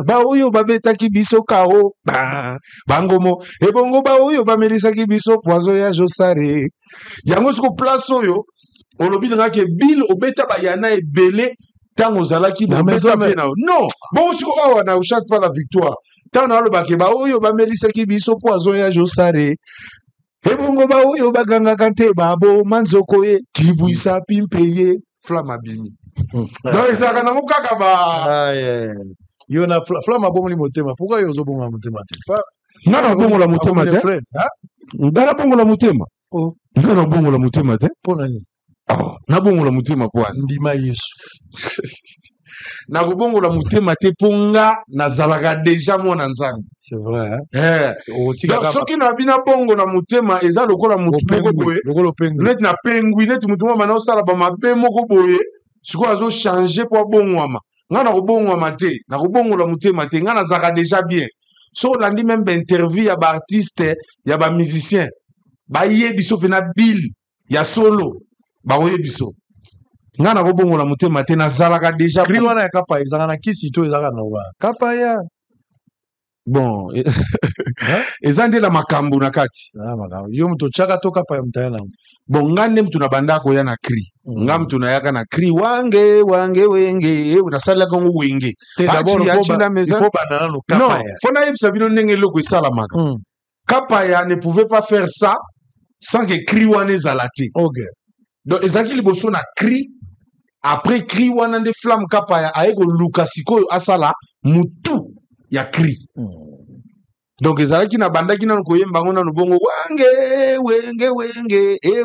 ba oyo babetaki biso kao bangomo ebongo ba oyo bamelisaki biso poison ya josare yango siko place oyo olobi nga ke bill obeta bayana ebele tango zalaki bobeta pe na non bon siko awa na chante pas la victoire tango aloba ke ba oyo bamelisaki biso poison ya josare ebongo ba oyo baganga kante babo manzoko ye kibwisa pimpeye flamme abimi. Donc ça kana mukaka ba yo na flamme abomoli motema pourquoi yo zo bonga motema te ngana bongola motema te ngana bongola motema ngana bongola motema te pona ni na bongola motema kwa ndima Yesu na kubongola motema te ponga nazalaka déjà mona nzangu c'est vrai donc soki na bina bongo na motema eza lokola mutu moko boye net na pengui net mutu moko na osala ba mabe moko boye siko azo changer po bongwama nga na kubongwama te na kubongola motema te nga nazalaka déjà bien so landi même ba interview ya ba artiste ya ba musicien ba yebiso pe na bill ya solo ba oyebiso nga na kubongola motema te nazalaka déjà kri wana ya kapa ezaka na kisi to ezaka na wa kapa ya bon eza nde la makambo na kati yo mutu chaka to kapa ya mtayana bon nga nde mutu na banda ko ya na kri nga mutu na yaka na kri wange wenge nasalaka ngo wenge achila meza non fona yebisa bino ndenge eloko esalamaka kapa ya ne pouvait pas faire ça sans que kri wana ezala te donc ezalaki liboso na kri après cri wana nde flamme kapa ya aye koluka sikoyo asala mutu ya cri donc ezalaki na bandaki nanu koyemba ngo nanu bongo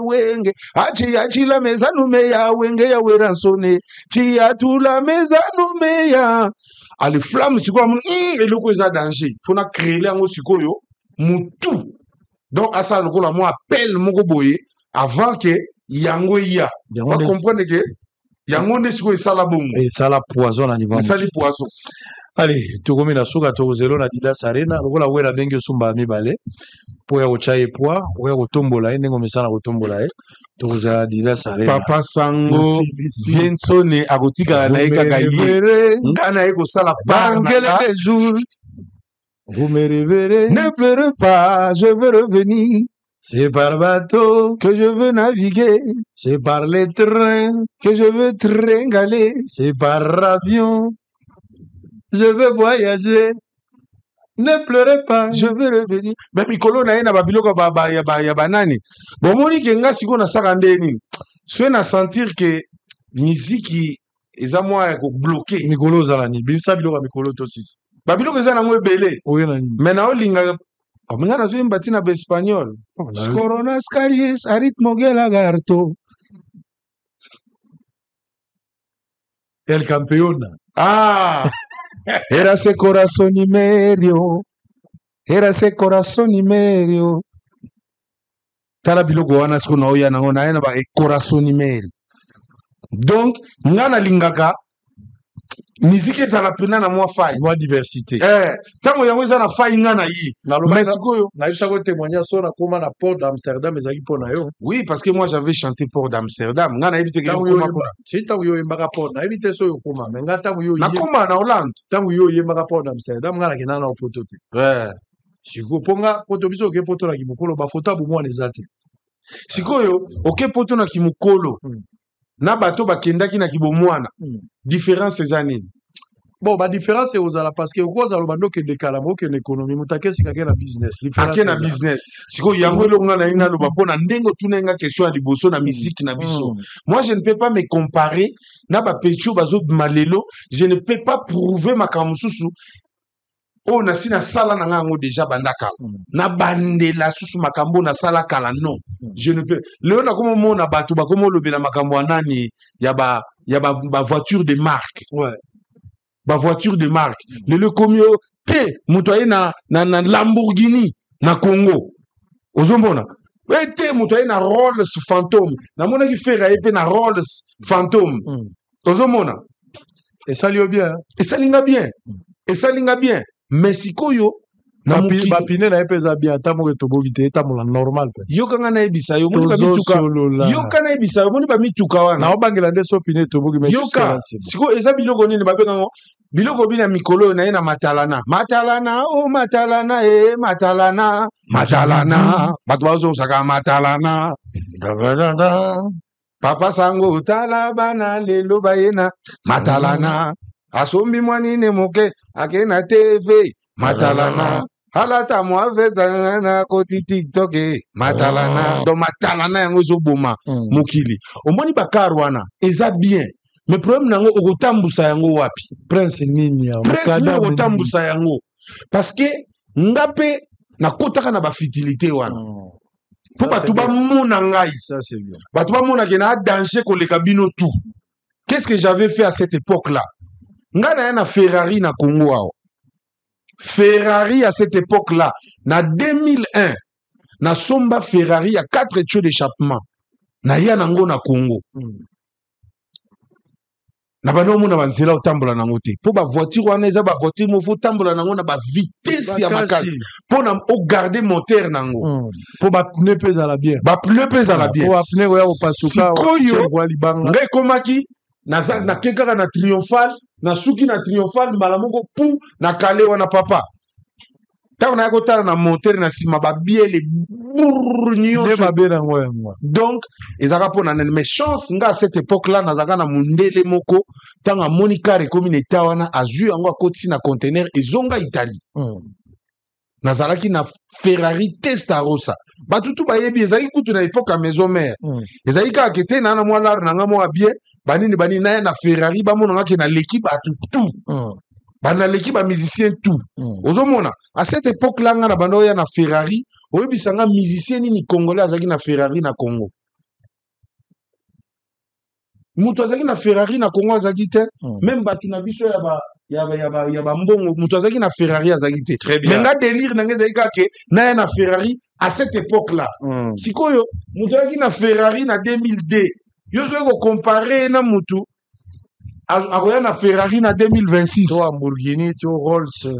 wenge achila meza numeya wenge ya weransone chiatula meza numeya ale flamme sikoyo eloko eza danger fona créer yango sikoyo mutu donc asala lokola mo appel moko boye avant que yango ya va comprendre que yango nde siko esala bongo esala poison na niveau esali poison. allez tokomi na suka tozelo na Didas Arena lokola wera bengi osumba mibale po ya kocha ye poa oya kotombola ye ndenge omesana kotombola ye tokozala Didas Arena Papa Sango Viensone akotikala na ye kaka ye nga na ye kosala part na nga. Vous me révérez, ne pleure pas, je veux revenir. C'est par bateau que je veux naviguer. C'est par les trains que je veux tringaler. C'est par avion je veux voyager. Ne pleurez pas, je veux revenir. Mais mikolo na ye na babiloko ya banani. Bomoni ke nga siko na saka nde nini. So na sentir que miziki eza mwa ya ko bloquer. Mikolo zala ni bimsa biloko mikolo to sisi. Babiloko eza nango ebele. Mais na olinga nga nazo yemba tina ba espagnol. Scoronas caries aritmo gelagarto. El campeona. Ah. Era ese corazón y medio. Era ese corazón y medio. Tala biloko wana siko na oya nango na ena ba corazón y medio. Donc nga na lingaka musique ezala pena na mwa faille mwa diversité tango yango eza na faille nga na ye mais sikoyo naisa ko témoigner so na koma na Port d'Amsterdam ezaki pona yo. Oui, parce que moi j'avais chanté Port d'Amsterdam nga na évité que yo koma si tango yo yembaka Port na évité so yo koma mais nga tango yo na koma na Hollande tango yo yembaka Port d'Amsterdam nga na kena na poto te siko ponga poto biso ke poto na kimukolo ba photo bu mwana ezate sikoyo oke poto na kimukolo na bato bakendaki na kibomwana différence eza nini? Bon ba différence ezala parce que okoza lo bando kende kala mo kende économie mutake sikake na business différence na business siko yango elonga na ina lo bapona ndengo tuna nga question ya liboso na musique na biso. Moi je ne peux pas me comparer na ba petio bazo malelo, je ne peux pas prouver makamususu o na sina sala na ngango déjà bandaka na bandela susu makambo na sala kala non je ne peux leo na komo mona bato ba komo lobela makambo anani ya ba voiture de marque ba voiture de marque lelo komio te mutoye na Lamborghini na Congo ozombona te mutoye na Rolls Phantom na mona ki fera epe na Rolls Phantom ozomona esalio bien esalinga bien esalinga bien mais sikoyo na bapine na epeza bien ata moko etoboki te etamola normal pe yoka nga nayebisa yo moni bamituka yoka nayebisa yo moni bamituka wana na obangela nde so pine etoboki mais yoka siko eza biloko nini babengango biloko bina mikolo na ye na matalana o matalana matalana bato bazosaka matalana papa sango tala bana lelo bayena matalana asombi mwanine moke akena TV matalana halata mwaveza na koti TikTok matalana do matalana yango ezoboma mokili omoni bakar wana eza bien mais problème nango okotambusa yango wapi prince nini ya prince okotambusa yango parce que ngape nakotaka na bafitilité wana po bato bamona ngai bato bamona ke na danger koleka bino tout. Qu'est-ce que j'avais fait à cette époque là? Nga na na Ferrari na Congo awa. Ferrari à cette époque là na 2001 na somba Ferrari à 4 tuyaux d'échappement na ya nango na Congo na banomo na banzela otambola nango te po ba voiture wana eza ba voiture mo faut tambola nango na ba vitesse ya makasi po na o garder moteur nango po ba pneu pesa la bien po ba pneu ya opasuka kwa libanga ngai komaki na kekaka na triomphal na suki na triomphal mbala moko pou na kale wana papa tango na yako tala na moteur na sima ba biele donc ezaka pona mais chance nga à cette époque là nazaka na mundele moko tango monika rekomi na eta wana azui yango akoti na conteneur ezonga Italie nazalaki na Ferrari Testarossa batutu bayebi ezaki kutu na époque à maison mère ezaki kaka kete na mwa lar na nga mwa bien banini na na Ferrari bamona ngaki na l'équipe à tout bana l'équipe à musicien tout ozomona à cette époque là nga na bando ya na Ferrari oyebisanga musicien nini congolais azaki na Ferrari na Congo mutu azaki na Ferrari na Congo azaki te même batu na biso ya ba mbongo mutu azaki na Ferrari azaki te mais nga délire na ngeza ikake na na Ferrari à cette époque là sikoyo mutu azaki na Ferrari na 2002 yo zo ko comparer na mutu akoya na Ferrari na 2026. Toi Lamborghini, toi Rolls.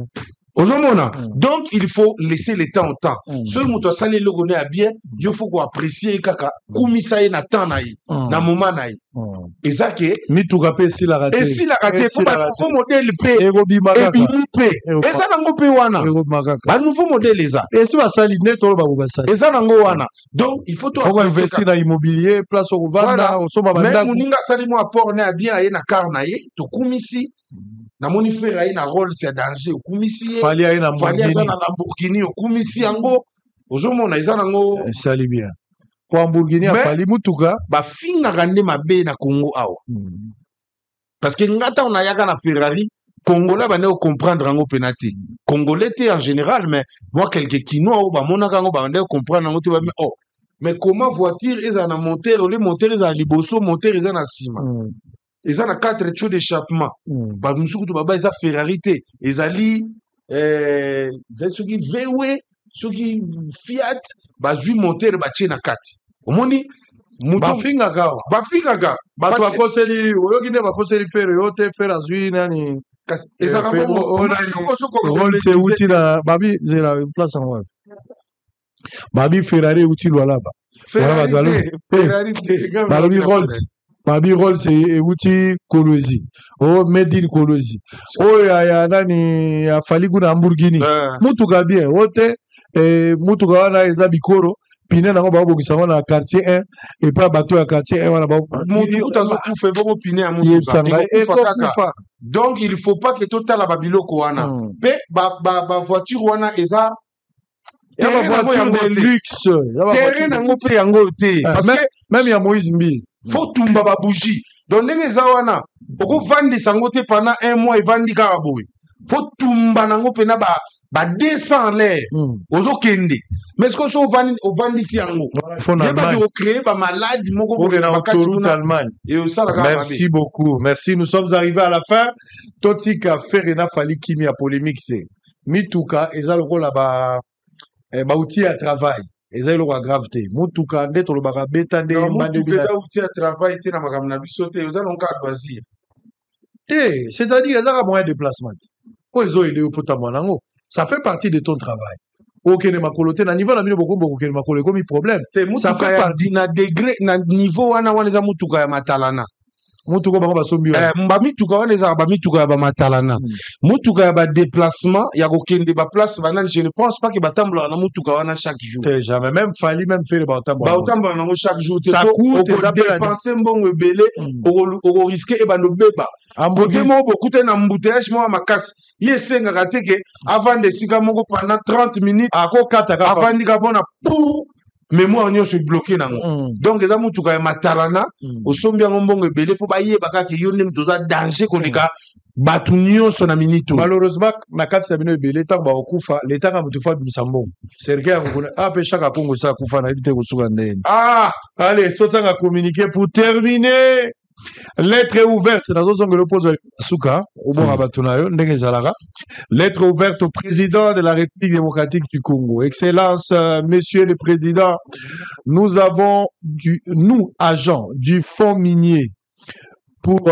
Ozomona. Donc il faut laisser le temps au temps. Seul moto sali logo ne a bien, il faut qu'on apprécie kaka kumisa ye na temps na ye, na moment na ye. Ezake mituka pe si la raté. Et si la raté faut ba nouveau modèle pe. Erobi makaka. Eza nango pe wana. Erobi makaka. Ba nouveau modèle eza. Et si ba sali net to ba ba sali. Eza nango wana. Donc il faut to investir dans immobilier, place au vanda, au soba banda. Même muninga sali mo apport ne a bien ye na car na ye, to kumisi na moni frère ayi na Rolls ya danger okumisi fali ayi na Lamborghini okumisi yango ozomona eza nango sali bien ko Lamborghini afali mutuka bafingaka nde mabe na Congo awa parce que ngata on ayaka na Ferrari Congolais bane o comprendre yango penate Congolais te en général mais moi quelques kinois o bamonaka yango bande o comprendre yango te ba mais comment voiture eza na moteur le moteur eza liboso moteur eza na sima Ils ont 4 tuyaux d'échappement. Bah, nous sommes tous ils ont Ferrari, ils ont ceux qui VW, ceux qui Fiat, bah, 8 moteurs, bah, tient na 4. Au moins, bafinga gawa. Bato akoseli, oyokine bakoseli fere yote, fere azui nani. Eza on c'est outil na, babi, c'est la place en web. Babi Ferrari outil là-bas. Ferrari, babi Rolls. Babi Rolls c'est outil Kolwezi. Oh, made in Kolwezi. Oh, ya nani afali kuna Lamborghini. Mutuka bien. Wote mutuka wana eza bikoro. Pine na ba bokisa na quartier 1 et pas bateau à quartier 1 wana ba mutuka zo kufa boko pine ya mutuka. Donc il faut pas que total la babiloko wana. Pe ba voiture wana eza terrain de luxe. Terrain nango pe yango te. Parce que même ya Moïse Mbi. Faut tumba ba bougie. Donc ndenge zawana oko vandi sango te pendant 1 mois evandi kaka boy. Faut tumba nango pena ba 200 l'air. Ozo kende. Mais ce que so vandi si yango. Faut pas créer ba malade moko ko na autoroute Allemagne. Et ça la merci beaucoup. Merci, nous sommes arrivés à la fin. Totika Ferena Fali Kimi a polémique c'est. Mituka ezaloko la ba outil à travail. Eza iloko grave te mutuka nde tolobaka beta nde mbande beza outil à travail te na makambo na biso te oza lonka loisir te c'est-à-dire ezaka moyen de déplacement o ezo ele opota mwanango ça fait partie de ton travail okene makolo te na niveau na bino bokombo okene makolo ekomi problème ça fait partie na degré na niveau wana eza mutuka ya matalana mutuka bango basombi mba mituka wana eza ba mituka ya ba matalana mutuka ya ba déplacement ya kokende ba place banani je ne pense pas que batambola na mutuka wana chaque jour jamais même fali même faire ba tambola na chaque jour ça coûte dépenser mbongo ebele o risquer e bando beba côté mo bokute na embouteillage mo makasi yesengaka te ke avant de sika moko pendant 30 minutes akokata avant ndika bona pour mémoire nyonso bloqué nango donc eza mutuka ya matalana osombi yango mbongo ebele mpo bayebaka ke yo nde moto oza danger koleka bato nyonso na minito malheureusement na kati ya bino ebele ntango bakokufa letanga moto fo abimisa mbongo serge yango kuna ape chaque kongo esa akufa na yebi te kosuka ndeni allez totanga communiqué pour terminer. Lettre ouverte, lettre ouverte au président de la République démocratique du Congo. Excellence, Monsieur le Président, nous agents du fonds minier pour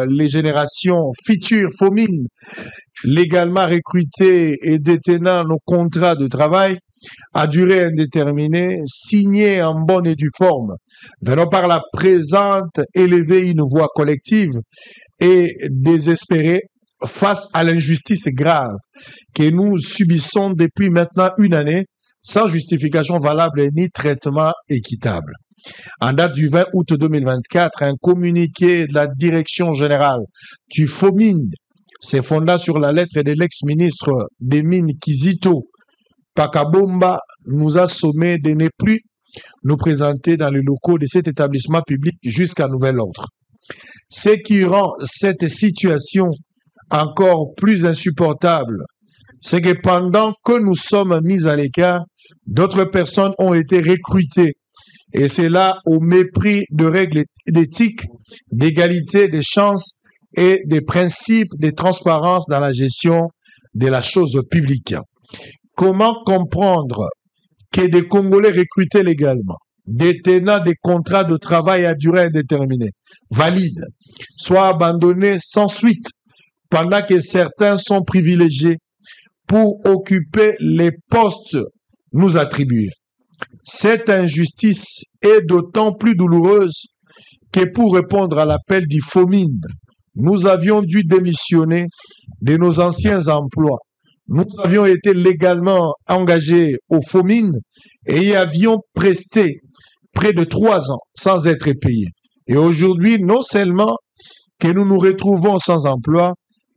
les générations futures, FOMIN, légalement recrutés et détenant nos contrats de travail à durée indéterminée, signés en bonne et due forme, venons par la présente élever une voix collective et désespérée face à l'injustice grave que nous subissons depuis maintenant 1 année, sans justification valable ni traitement équitable. En date du 20 août 2024, un communiqué de la Direction générale du FOMIN s'est fondé sur la lettre de l'ex-ministre des Mines Kizito Pakabomba nous a sommé de ne plus nous présenter dans les locaux de cet établissement public jusqu'à nouvel ordre. Ce qui rend cette situation encore plus insupportable, c'est que pendant que nous sommes mis à l'écart, d'autres personnes ont été recrutées, et c'est là au mépris de règles d'éthique, d'égalité des chances et des principes de transparence dans la gestion de la chose publique. Comment comprendre que des Congolais recrutés légalement, détenant des contrats de travail à durée indéterminée, valides, soient abandonnés sans suite, pendant que certains sont privilégiés pour occuper les postes nous attribués. Cette injustice est d'autant plus douloureuse que pour répondre à l'appel du FOMIN, nous avions dû démissionner de nos anciens emplois. Nous avions été légalement engagés au FOMIN et y avions presté près de 3 ans sans être payés. Et aujourd'hui, non seulement que nous nous retrouvons sans emploi,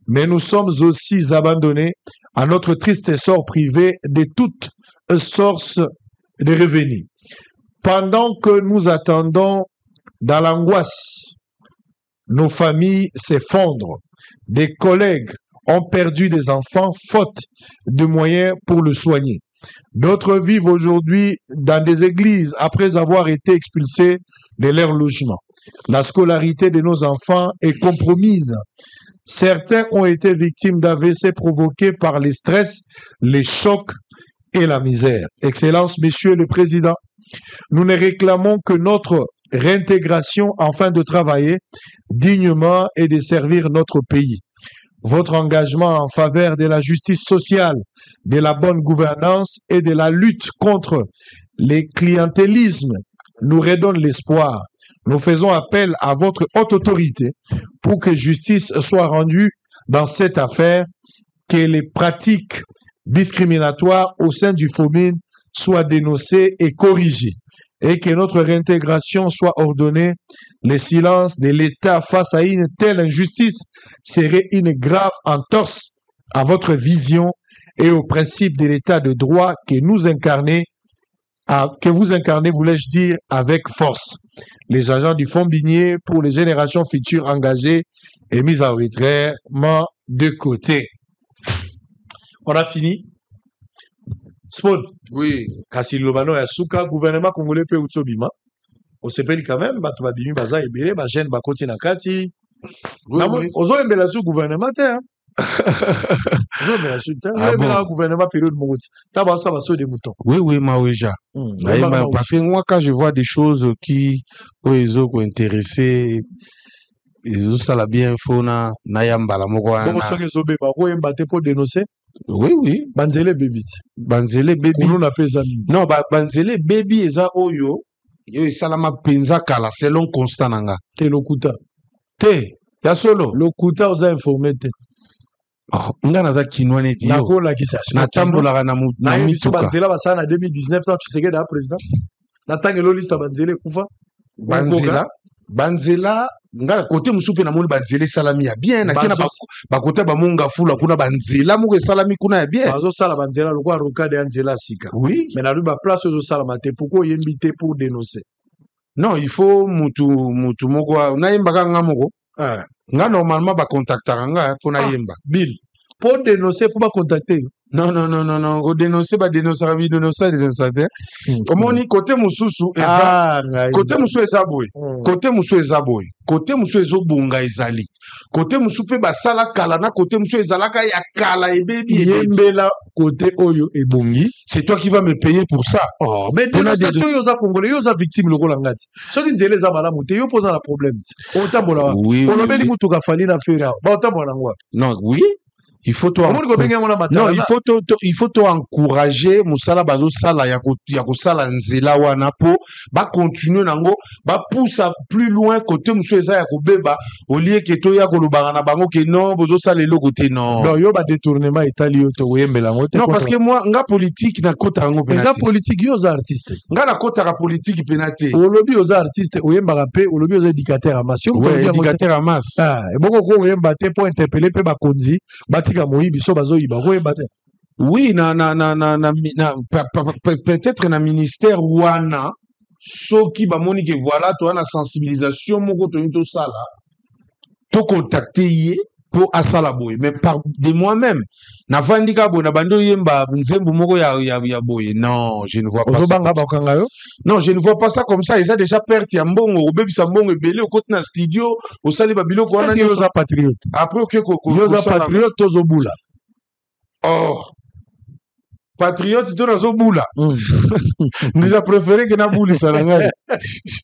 mais nous sommes aussi abandonnés à notre triste sort privé de toute source de revenus. Pendant que nous attendons dans l'angoisse, nos familles s'effondrent. Des collègues ont perdu des enfants faute de moyens pour le soigner. D'autres vivent aujourd'hui dans des églises après avoir été expulsés de leur logement. La scolarité de nos enfants est compromise. Certains ont été victimes d'AVC provoqués par les stress, les chocs et la misère. Excellence, Monsieur le Président, nous ne réclamons que notre réintégration afin de travailler dignement et de servir notre pays. Votre engagement en faveur de la justice sociale, de la bonne gouvernance et de la lutte contre les clientélismes nous redonne l'espoir. Nous faisons appel à votre haute autorité pour que justice soit rendue dans cette affaire, que les pratiques discriminatoires au sein du FOMIN soient dénoncées et corrigées, et que notre réintégration soit ordonnée. Le silence de l'État face à une telle injustice serait une grave entorse à votre vision et au principe de l'État de droit que vous incarnez, voulais-je dire, avec force. Les agents du Fonds Minier pour les générations futures engagées et mis arbitrairement de côté. On a fini. Spawn. Oui. Kasi Lobano ya Souka, gouvernement congolais peut utsobima. On s'appelle quand même, batu babimi baza ebele, ba jeune bakoti na kati. Oui. Ozo embela sou gouvernement te, hein. Ozo embela sou te. Ozo embela gouvernement période mongoti. Taba sa baso des moutons. Oui, Maouija. Parce que moi, quand je vois des choses qui, ils ont intéressé, ils ont ça la bien fauna, nayamba la mogwana. Bon, ça que zobe ba ko embate pour dénoncer. Oui. Banzele baby. Banzele baby. Non, banzele baby eza oyo. Yo salama penza kala selon constant nanga. Te lokuta. Te. Ya solo. Lokuta oza informé te. Nga naza kinwane ti yo. Nakola kisa. Natambola na mituka. Banzela basana 2019 tant tu sais que da président. Natangelo liste banzele kufa. Banzela nga côté musupe na moni banzele salami ya bien na kena ba côté ba monga fula kuna banzela muke salami kuna ya bien. Bazo sala banzela lokwa rokade anzela sika. Oui. Mais na lui ba place ozo sala mate pourquoi yembité pour dénoncer. Non, il faut mutu moko na yemba nga moko. Nga normalement ba contactera nga pour na yemba. Bill. Pour dénoncer faut pas contacter. Non. Go dénoncer ba dénoncer rabi dénoncer. Omoni côté mususu eza. Côté musu eza boy. Côté musu eza boy. Côté musu ezo bonga ezali. Côté musu pe ba sala kala na côté musu ezalaka ya kala ebebi yembela côté oyo ebongi. C'est toi qui vas me payer pour ça. Oh, mais dénonciation yoza congolais yoza victime loko langati. So di nzele za malamu te yo posa la problème. On tambola. Oui. On obeli mutuka fali na fera. Ba tambola ngwa. Non, oui. Il faut toi. Non, il faut toi encourager musala bazo sala ya ko sala nzela wana po ba continuer nango ba pousse plus loin côté musu eza ya ko beba au lieu que to ya ko lobanga na bango que non bozo sala le côté non. Non, yo ba détournement itali yo to yembela ngote. Non, parce que moi nga politique na kota ngo penate. Nga politique yo za artiste. Nga na kota ka politique penate. Olobi yo za artiste oyemba pe olobi yo za éducateur à masse. Ouais, éducateur à masse. Et boko ko oyemba te pour interpeller pe ba konzi batika moyibi so bazo yiba ko yemba te. Oui, peut-être na ministère wana soki ba moni que voilà toi na sensibilisation moko to sala to contacter ye pour asala boy mais par de moi-même na vandika bo na bando yemba nzembu moko ya boy. Non, je ne vois pas ça. Non, je ne vois pas ça comme ça. Ils ont déjà perdu un bon au bébé sambon et belé au côté na studio au sali babilo ko na yo za patriote. Après OK yo za patriote to zo bula. Or patriote to nazo bula déjà préféré que na bulisa na ngai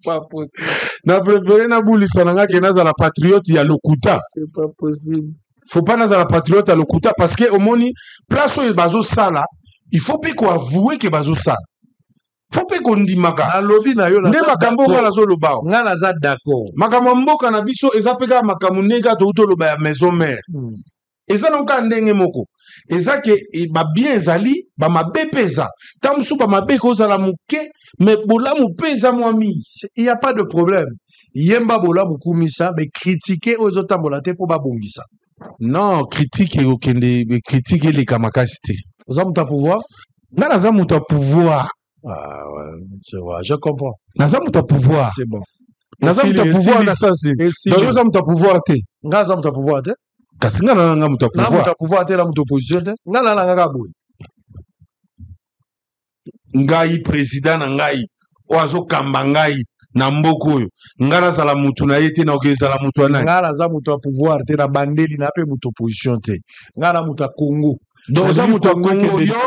pas possible na préféré na bulisa na ngai que naza la patriote ya lokuta c'est pas possible faut pas naza la patriote ya lokuta parce que omoni place oyo bazo sala il faut pe ko avouer que bazo sala faut pe ko ndimaka alobi na yo nde makambo nga nazo loba nga naza d'accord makambo mboka na biso eza pe kaka makambo ndenge to utoloba ya maison mère eza noka ndenge moko eza ke babien ezali bamabe mpe eza ntango mosusu bamabe kozala moke me bolamu mpe eza mwami il y a pas de problème yemba bolamu kumisa mais critiquer oyo ezotambola te mpo babongisa non critique ekokende critique eleka makasi te oza moto ya pouvoir nga naza moto ya pouvoir ah ouais je comprends naza moto ya pouvoir c'est bon naza moto ya pouvoir na sasi donc oza moto ya pouvoir te nga naza moto ya pouvoir te kasi nga nanga moto ya pouvoir na moto ya pouvoir te na moto opposition te nga nalangaka boye ngai président na ngai oyo azokamba ngai na mboka oyo nga nazala mutu na ye te nakoki ezala mutu ya nani nga naza moto ya pouvoir te na bandeli na mpe moto opposition te nga na moto ya congo donc oza moto ya congo yo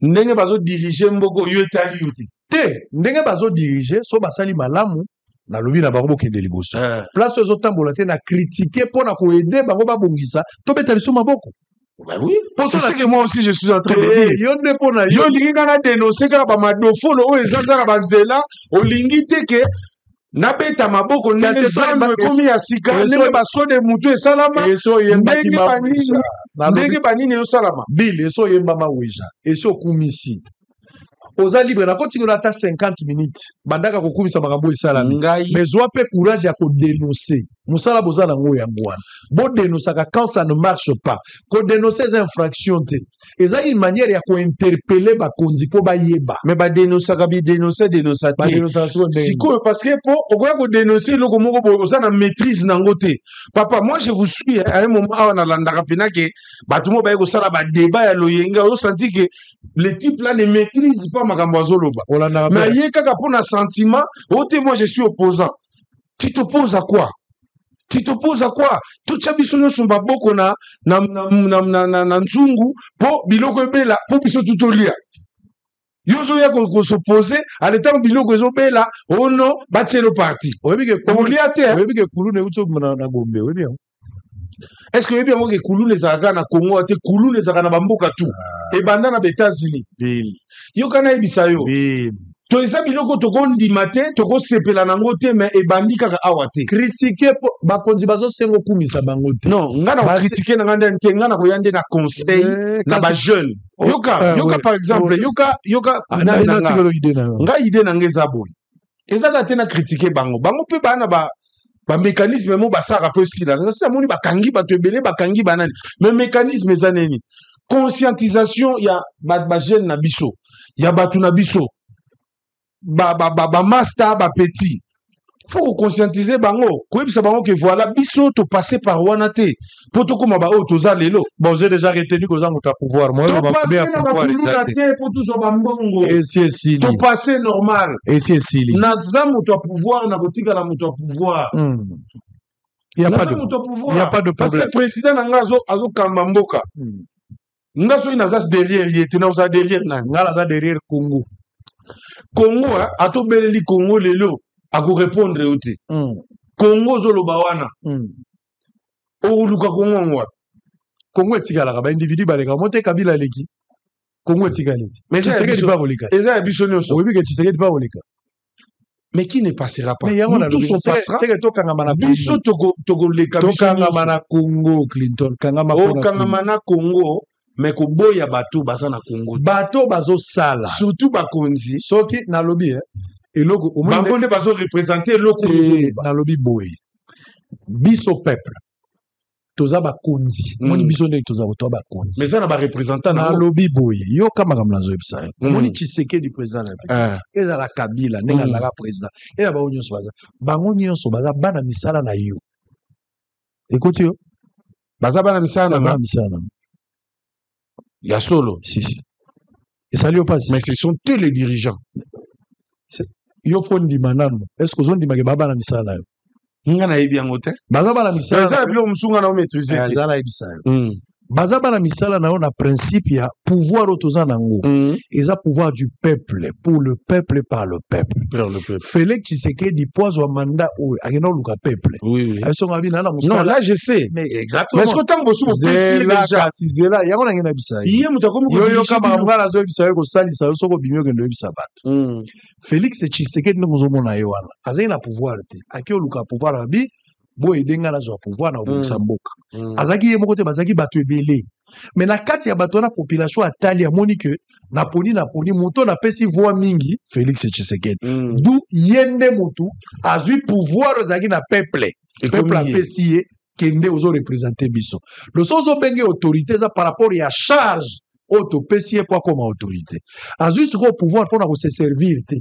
ndenge bazodirige mboka oyo etali yo te ndenge bazodirige so basali malamu nalobi na bango bokende liboso place oyo ezotambola te na kritike mpo na koede bango babongisa tobeta biso maboko Ben oui, c'est ce que moi aussi je suis en train de dire. Yo lingi nga dénoncer kaka ba madofolo oyo ezazaka banzela olingi te ke nabeta maboko ndenge zambe komi ya sika ndenge basode mutu esalama ndenge banini ezosalama bile eso oyembama weja eso okumisi oza libre nakotingola ata 50 minutes bandaka kokumisa makambo esalami mais zwa mpe courage ya kodénoncer mosala boza nango yango wana bodénosaka quand ça ne marche pas kodénoncer eza infraction te eza une manière ya kointerpele bakonzi mpo bayeba mais badénosaka bidénonce dénonsa te sikoyo parce que mpo okoya kodénonce eloko moko boye oza na maîtrise nango te papa moi je vous suis à un moment awa nalandaka mpena ke bato mo baye kosala badébat ya loyenge ozosanti ke le type là ne maîtrise pas makambo azoloba mais aye kaka mpo na sentiment ote moi je suis opposant tu t'opposes à quoi tu t'opposes à quoi totia biso nyonso maboko na nzungu mpo biloko ebela mpo biso tutolia yo ozoya kosoppose aletango biloko ezobela ono batielo parti olia te oyebi ke kulune euti okuma na gombe oyebi yango est ce que oyebi yango ke kulune ezalaka na congo te kulune ezalaka na bamboka tu ebanda na baétats-unis yoka nayebisa yo to eza biloko tokondima te tokosepela nango te me ebandi kaka awa te kritike bakonzi bazosenga okumisa bango te non nga na kokritike na nga nde te nga na koya nde na conseil na bajeune yoka par exemple yoka nga ide na nga eza boye ezaka te na kritike bango mpe baa na bamécanisme mo basaka mpe sila nasi amoni bakangi bato ebele bakangi banani me mécanisme eza nini conscientisation ya bajeune na biso ya bato na biso master petit faut conscientiser bango koyebisa bango que voilà biso to passer par wana te po tokoma ba oyo toza lelo bon j'ai déjà retenu que za moto ya pouvoir moi to passer na bakuluna te po tozwa bambongo to passer normal naza moto ya pouvoir na kotikala moto ya pouvoir il y a pas de problème parce que président na nga azokamba mboka nga soki naza derrière ye te naza derrière nani nga naza derrière Congo Congo atobeleli Congo lelo akorépondre yo te Congo ozoloba wana oluka Congo ngwa Congo etikalaka baindividu baleka mo te Kabila aleki Congo etikali eza ya biso nyonso oyebi ke Tshisekedi pa koleka mais qui ne passera pas nous tous on passera biso tokoleka tokangama na Congo Clinton kangama na Congo mais koboya bato baza na Congo bato bazosala surtout bakonzi soki nalobi eloko bango nde bazorepresente eloko nalobi boye biso peuple toza bakonzi moni biso nde toza bakonzi mais eza na barepresentant nalobi boye yoka makambo nazoyebisa yo moni Tshisekedi président na République ezala Kabila ndenge azalaka président eza bango nyonso baza bango nyonso baza bana misala na yo ekoti yo baza bana misala na il y a solo. Si. Et ça lui pas. Mais ce sont tous les dirigeants. Yo fondi manano. Est-ce que vous avez baba na misala yo? Nga na yebi yango te. Baba na misala. Ça la bilo musunga na maîtriser. Ça la yebisa. Bazaba na misala na on a principe ya pouvoir autoza nango. Eza pouvoir du peuple, pour le peuple, par le peuple. Félix Tshisekedi pose au mandat où agena luka peuple. Oui. Non, là je sais. Mais exactement. Mais est-ce que tant que vous déjà Zela ya on ngena bisa. Iye mutakomo ko yo kama ngana zo bisa ko salisa so ko bimyo kendo bisa bato. Félix Tshisekedi ngo mona yo wana. Azena pouvoir te. Akio luka pouvoir abi bo edenga na zo pouvoir na obungisa mboka. Azaki ye mokote bazaki bato ebele. Mais na kati ya bato na population atali ya moni que na poni muto na pesi voix mingi Félix Tshisekedi. D'où yende mutu azui pouvoir ozaki na peuple. Peuple a pesi ye kende ozo représenter biso. Le sozo benge autorité za par rapport ya charge auto pesi ye kwa comme autorité. Azui siko pouvoir pour na se servir te.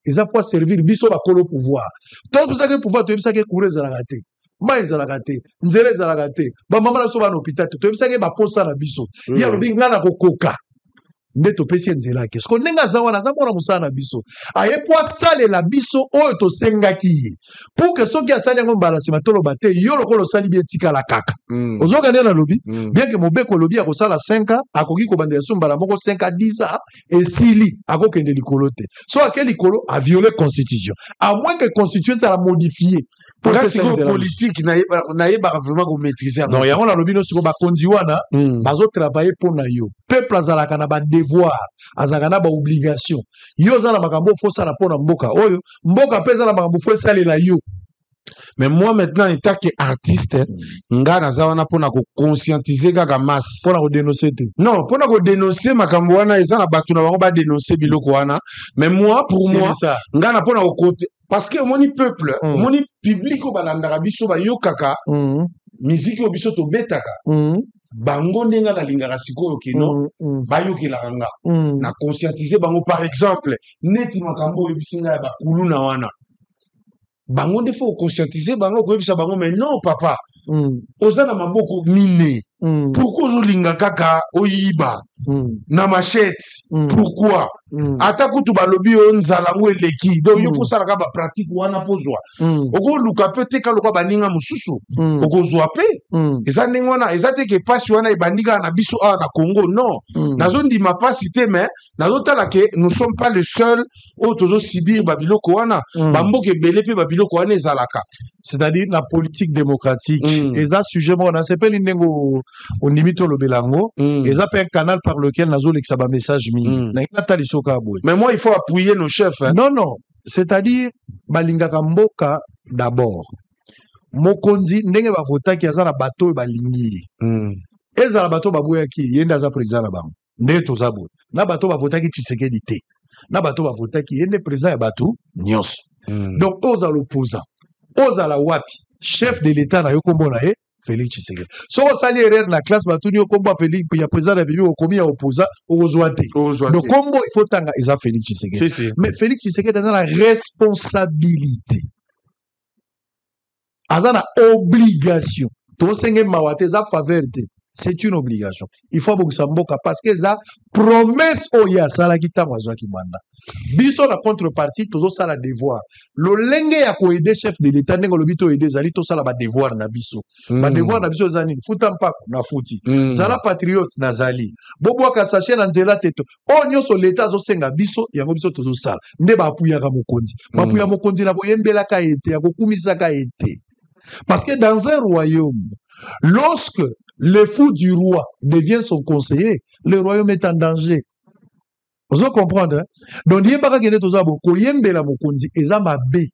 Eza pour servir biso ba kolo pouvoir. Tout pour ça que pouvoir to bisa ke kureza la gate. Mais ezalaka te nzela ezalaka te bamama na biso bana hôpital te toyebisaki baposa na biso ya lobi nga na kokoka nde topesi nzela yake siko ndenge aza wana aza mpona mosala na biso aye po asalela biso oyo tosengaki ye pour que soki asali yango mbala nsima toloba te yo lokola osali bi etikala kaka ozoka nde nalobi bien ke mobeko olobi ya kosala 5 ans akoki kobandela so mbala moko 5 à 10 ans esili akokende likolo te so ake likolo aviole constitution à moins que constitution ezala modifie Parce que politique n'a pas vraiment qu'on maîtriser. Non, yango na lobi no siko ba kondi wana bazo travailler pour na yo. Peuple azalaka na ba devoir, azalaka na ba obligation. Yo zala makambo fo sala pour na mboka. Oyo mboka pesa na makambo fo salela yo. Mais moi maintenant en tant qu'artiste, nga naza wana pour na ko conscientiser kaka masse. Pour na ko dénoncer te. Non, pour na ko dénoncer makambo wana eza na batu na bango ba dénoncer biloko wana. Mais moi pour moi, nga na pour na ko côté parce que moni peuple, moni public au balandara biso ba yo kaka, musique au biso to betaka. Bango ndenga na lingara sikoyo kino, ba yo kelanga. Na conscientiser bango par exemple, neti makambo ebisinga ba kuluna wana. Bango de faut conscientiser bango ko ebisa bango mais non papa. Ozana maboko mine. Pourquoi ozolinga kaka oyiba na machette? Pourquoi? Ata kutu balobi on nzalango eleki. Donc il faut ça la ba pratique wana pozwa. Oko luka pe te ka lokwa baninga mususu. Oko zwa pe. Eza nengwana eza te ke pasi wana ebandika na biso a na Congo non. Nazo ndima pasi te mais nazo tala ke nous sommes pas les seuls au tozo sibir babiloko wana. Bamboke belé pe babiloko wana ezalaka. C'est-à-dire la politique démocratique. Eza sujet mo na sepeli nengo on limite le belango. Eza pe un canal par lequel nazo l'exaba message mingi. Na ngata soka boy. Mais moi il faut appuyer nos chefs. Hein. Non non, c'est-à-dire balingaka mboka d'abord. Mokonzi ndenge ba votaki aza na bato balingi. Eza na bato baboyaki yenda za président na bango. Nde toza boy. Na bato ba votaki Tshisekedi te. Na bato ba votaki yende président ya bato nyonso. Donc oza l'opposant. Oza la wapi chef de l'état na yo kombo na ye Félix Tshisekedi. So osali erreur na classe batuni yo kombo Félix ya président na bibi okomi ya opposant ozwate. Donc kombo il faut tanga eza Félix Tshisekedi. Mais Félix Tshisekedi a la responsabilité. Aza na obligation. To senge mawate za faveur te. C'est une obligation. Il faut bokisa mboka parce que ça promesse oya sala kitango azwaki manda. Biso la contrepartie todo sala devoir. Lo lenge ya ko aider chef de l'état ndenge lobito aider zali to sala ba devoir na biso. Ba devoir na biso zani futa mpako na futi. Zala patriote na zali. Bobo ka sachet na nzela teto. Onyo so l'état zo senga biso yango biso todo sala. Nde ba apuya ka mokonzi. Ba apuya mokonzi na boyembela ka ete ya kokumisa ka ete. Parce que dans un royaume, lorsque le fou du roi devient son conseiller, le royaume est en danger. Vous comprenez? Hein? Donc, il y a pas de choses à dire. Ko yembela mokonzi eza mabe.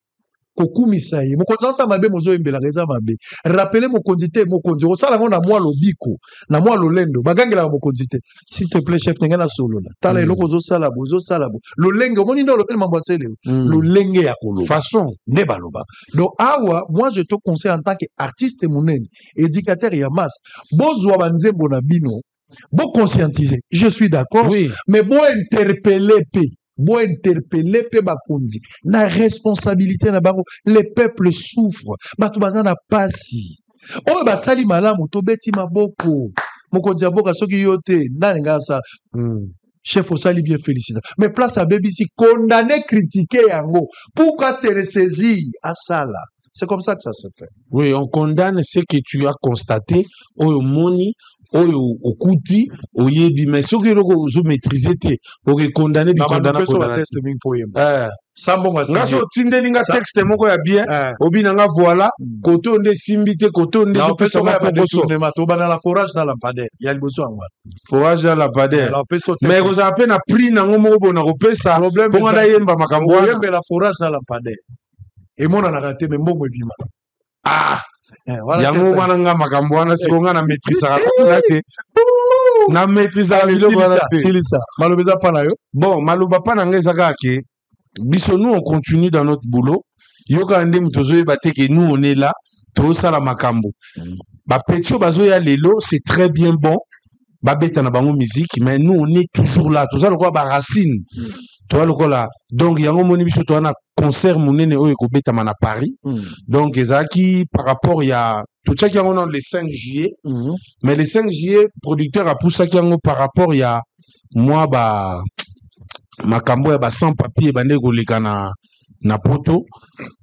Kokumisa ye. Mokonzi sa mabe mozo yembela eza mabe. Rappelez mokonzi te mokonzi. Osala ngo na mwa lobiko, na mwa lolendo. Bagangela mokonzi te. S'il te plaît chef ngena solo la. Tala eloko zo sala bo, zo sala bo. Lolenge omoni ndo lopele mambwasele. Lolenge ya koloba. Façon ne baloba. Donc awa, moi je te conseille en tant qu'artiste monene, éducateur ya masse, bozwa banzembo na bino, bo conscientiser. Je suis d'accord, oui. Mais bo interpeller pe. Bo interpeller pe bakondi. Na responsabilité na bango, les peuples souffrent. Batu bazana pasi. Oyo basali malamu to beti maboko. Mokonzi ya boka soki yote nani ngasa. Chef osali bien félicité. Mais place à BBC condamner, critiquer yango. Pourquoi se ressaisir à ça là? C'est comme ça que ça se fait. Oui, on condamne ce que tu as constaté. Au moni oyo okuti oyebi mais soki eloko ozo maîtriser te okekondane bikondana nga so otindeli nga texte moko ya bien obina nga voilà kote onde simbi te kote onde ezopesa forage ya lampadaire mais kozala mpe na prix nango moko bona kopesa mpo nga nayemba makambo wana forage na lampadaire emonanaka te me mbongo ebima yango wana nga makambo wana siko nga na maîtrisaka kuna te na maîtrisaka biloko wana te maloba eza mpa na yo bon maloba mpa na nga eza kaka ke biso nous on continue dans notre boulot yoka ndenge tozoyeba te ke nous on est là tozosala makambo bapeti oyo bazoya lelo c'est très bien bon babeta na bango musique mais nous on est toujours là toza lokola baracine toza lokola donc yango moni biso toza na concert monene oyo ekobetama na Paris donc ezalaki par rapport ya totiaki yango na le 5 juillet mais le 5 juillet producteur apusaki yango par rapport ya mwa makambo ya sans papier bande koleka na poto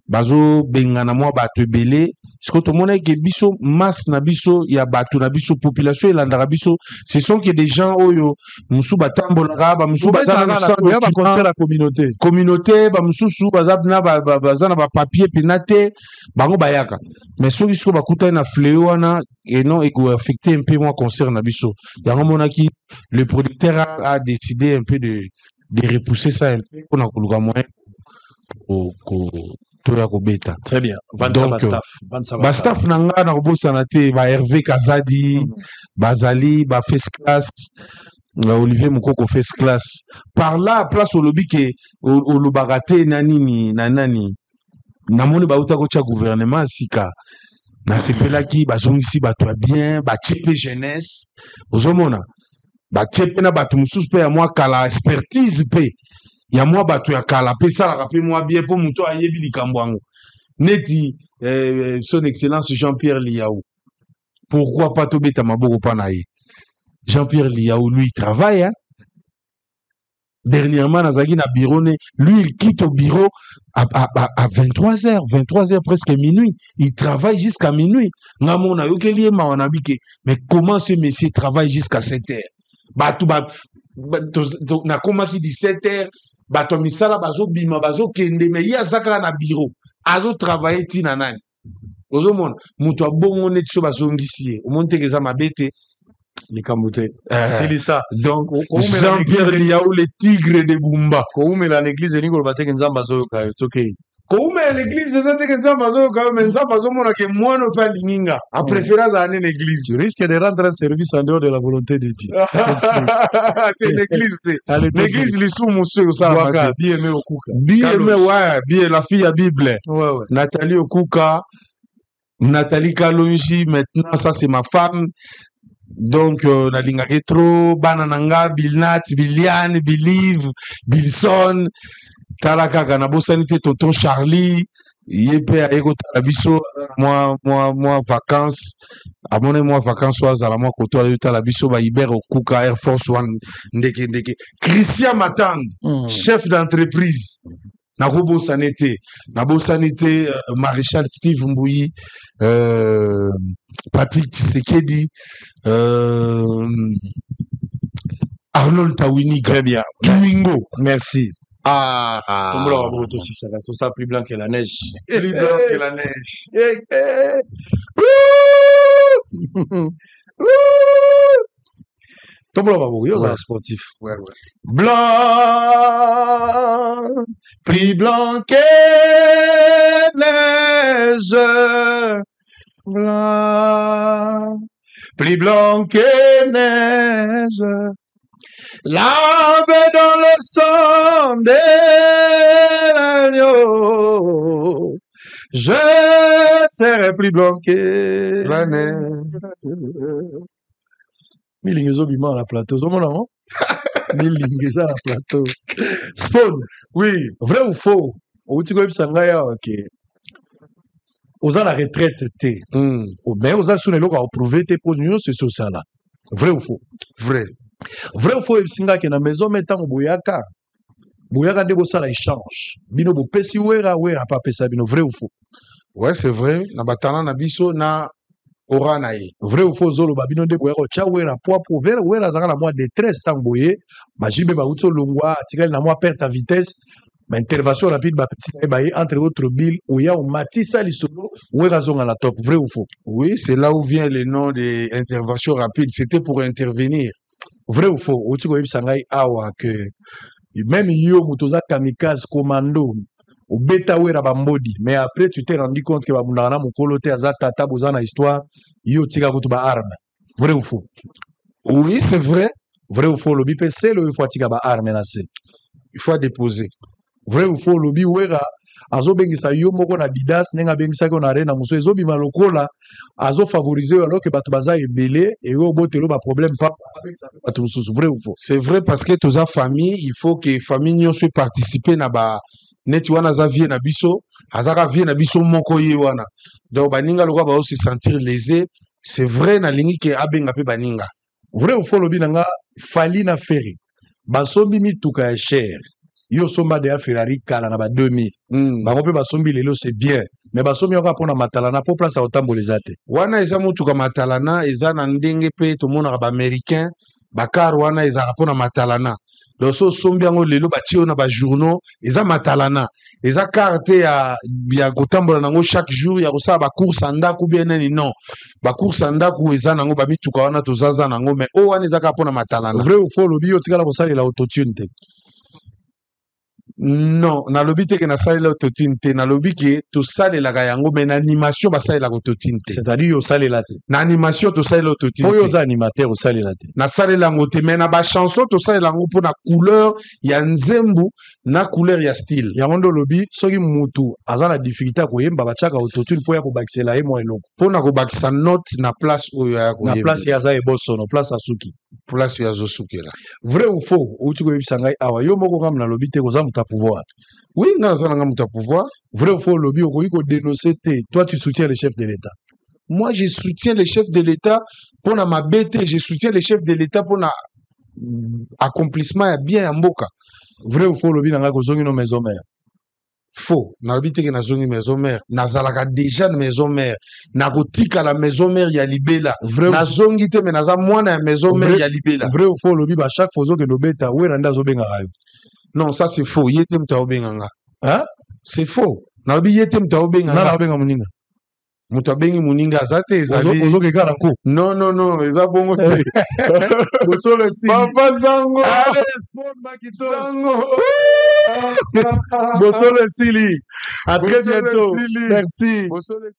bazobengana mwa bato ebele siko tomonaki ke biso masse na biso ya bato na biso population elandaka biso ce sont que des gens oyo mosusu batambolaka bamosusu baza na communauté bamosusu baza na bapapier pena te bango bayaka mais soki siko bakutani na fleo wana enon ekoaffecte un peu mwa concert na biso yango monaki le producteur a décidé un peu de repousser ça un peu mpona koluka moyen toya kobeta très bien donc bastaff na nga na kobosana te ba Hervé Kazadi bazali ba first class Olivier Mukoko first class par là place olobi ke olobaka te nani namoni bauta kotia gouvernement sika nasepelaki bazongisi bato ya bien batie mpe jeunesse ozomona batie mpe na bato mosusu mpe ya mwa kala expertise mpe ya mwa bato ya kala mpe esalaka mpe mwa bien mpo moto ayebi likambo yango neti son excellence Jean-Pierre Liaou pourquoi pas tobeta maboko mpa na ye Jean-Pierre Liaou lui il travaille hein? Dernièrement nazaki na bureau lui il quitte au bureau à 23h presque minuit il travaille jusqu'à minuit ngamona yokeli ye mawa na bike mais comment ce monsieur travaille jusqu'à 7h bato nakomaki 17h bato misala bazobima bazokende mais ye aza kaka na bureau azotravaille ntina nani ozomona moto abongo neti so bazongisi ye omoni teke eza mabe te likambo te silisa donc Jean-Pierre Liaou le tigre de Bumba koumela l'église elingi koloba teke nzambe azoyoka yo tokei koumela l'église eza teke nzambe azoyoka yo mais nzambe azomona ke mwana mpe alingi nga apréféré azala ne l'église tu risques de rendre un service en dehors de la volonté de Dieu te l'église te l'église lisumu mosusu osalaka bien aimé okuka bien la fille ya Bible Nathalie Okuka Nathalie Kalonji maintenant ça c'est ma femme donc nalingaki trop bana nanga Bilnat Biliane Bilive Bilson tala kaka nabosani te tonton Charlie ye mpe aye kotala biso mwa vacances amone mwa vacances oyo azala mwa koto aye kotala biso bahiber okuka Air Force One ndeke Christian Matande chef d'entreprise nakobosani te Maréchal Steve Mbouyi Patrick Tshisekedi Arnold Tawini très bien Kiwingo merci Tombola wa moto sisaka ça plus blanc que la neige plus blanc que la neige Tombola wa moto yo sportif blanc plus blanc que neige blanc plus blanc que neige lavé dans le sang de l'agneau, je serai plus blanc que la neige. Milingezo bima à la plateau, non? Milingezo à la plateau. Spawn, oui, vrai ou faux? Ou tu connais ça ok. Aux à la retraite, t'es. Mais aux à souner l'eau à prouver tes produits, c'est ça là. Vrai ou faux? Vrai. Vrai ou faux ebisinga ke na maison metango boyaka nde bosala échange bino bopesi wera pa pesa bino vrai ou faux? Ouais c'est vrai na batana na biso na aura na ye. Vrai ou faux zolo babino de boyero cha wera poa pour vers wera zanga na moi détresse tangoye ba jibe ba utso longwa tikali na moi perte à vitesse ma intervention rapide ba petit ba entre autres bill ou ya ou matisa lisolo wera zonga la top. Vrai ou faux? Oui, c'est là où vient le nom de intervention rapide, c'était pour intervenir. Vrai ou faux? Otiko yebisanga awa que même yo mutoza kamikaze commando au beta wera bambodi, mais après tu t'es rendu compte que babundana mukolo te aza tata bozana histoire yo tika kutu ba arme. Vrai ou faux? Oui, c'est vrai. Vrai ou faux? Lobi pe c'est le faut tika ba arme na se. Il faut déposer. Vrai ou faux? Lobi wera azo bengisa yo moko na didas nenga bengisa ko na arena muso ezo bima lokola azo favoriser alors que batu baza ebele et yo botelo ba problème pas avec ça batu mususu. Vrai ou faux? C'est vrai parce que tous a famille, il faut que famille nyonso participer na ba neti wana za vie na biso azaka vie na biso moko ye wana donc baninga lokwa ba se sentir lésé. C'est vrai na lingi ke abenga pe baninga. Vrai ou faux? Lobi nanga fali na ferry basombi mituka ya cher yo somba de Ferrari kala na ba 2000 bango pe basombi lelo c'est bien mais basombi yaka pona matalana po place otamboleza te wana eza mutuka matalana eza na ndenge pe to mona ba américain bakar wana eza pona matalana donc so sombi yango lelo batio na ba journaux eza matalana eza carte ya kotambola nango chaque jour ya kosala ba course ndaku bien nani non ba course ndaku eza nango ba mituka wana tozaza nango mais o wana eza ka pona matalana. Vrai ou faux? Lobi yo tikala kosalela autotune te? Non, na lobi te ke na salela autotune te, na lobi ke to salelaka yango mais na animation ba salela autotune te. C'est-à-dire yo salela te. Na animation to salela autotune te. Oyo za animateur o salela te. Na salela ngo te mais na ba chanson to salela ngo po na couleur ya nzembu na couleur ya style. Yango ndo lobi soki mutu aza na difficulté ko yemba bachaka autotune po ya ko bakisela ye mo eloko. Po na ko bakisa note na place oyo ya ko yemba. Na place ya za eboso no place asuki. Place ya zosukela. Vrai ou faux? Outi ko yebisa ngai awa yo moko kam na lobi te ko za muta pouvoir. Oui, nga za nga muta pouvoir. Vrai ou faux? Lobi ko yiko dénoncer te. Toi tu soutiens le chef de l'État. Moi je soutiens le chef de l'État pour na mabete, je soutiens le chef de l'État pour na accomplissement ya bien ya mboka. Vrai ou faux? Lobi nga ko zongi no maison mère. Faux. Na lobi te ke na zongi maison mère. Na zalaka déjà na maison mère. Na kotika la maison mère ya libela. Na zongi te mais na za mwana ya maison mère ya libela. Vrai ou faux? Lobi ba chaque fois que no beta wera nda zo benga rayo. Non, ça c'est faux. Yete mta obenga nga. Hein? C'est faux. Na lobi yete mta obenga nga. Na obenga muninga. Muta bengi muninga azate ezali. Ozo ke kala ko. Non, eza bongo te. Bosolo si. Papa Sango. Allez, sport Makito. Sango. Bosolo Sili. À très bientôt. Merci. Bosolo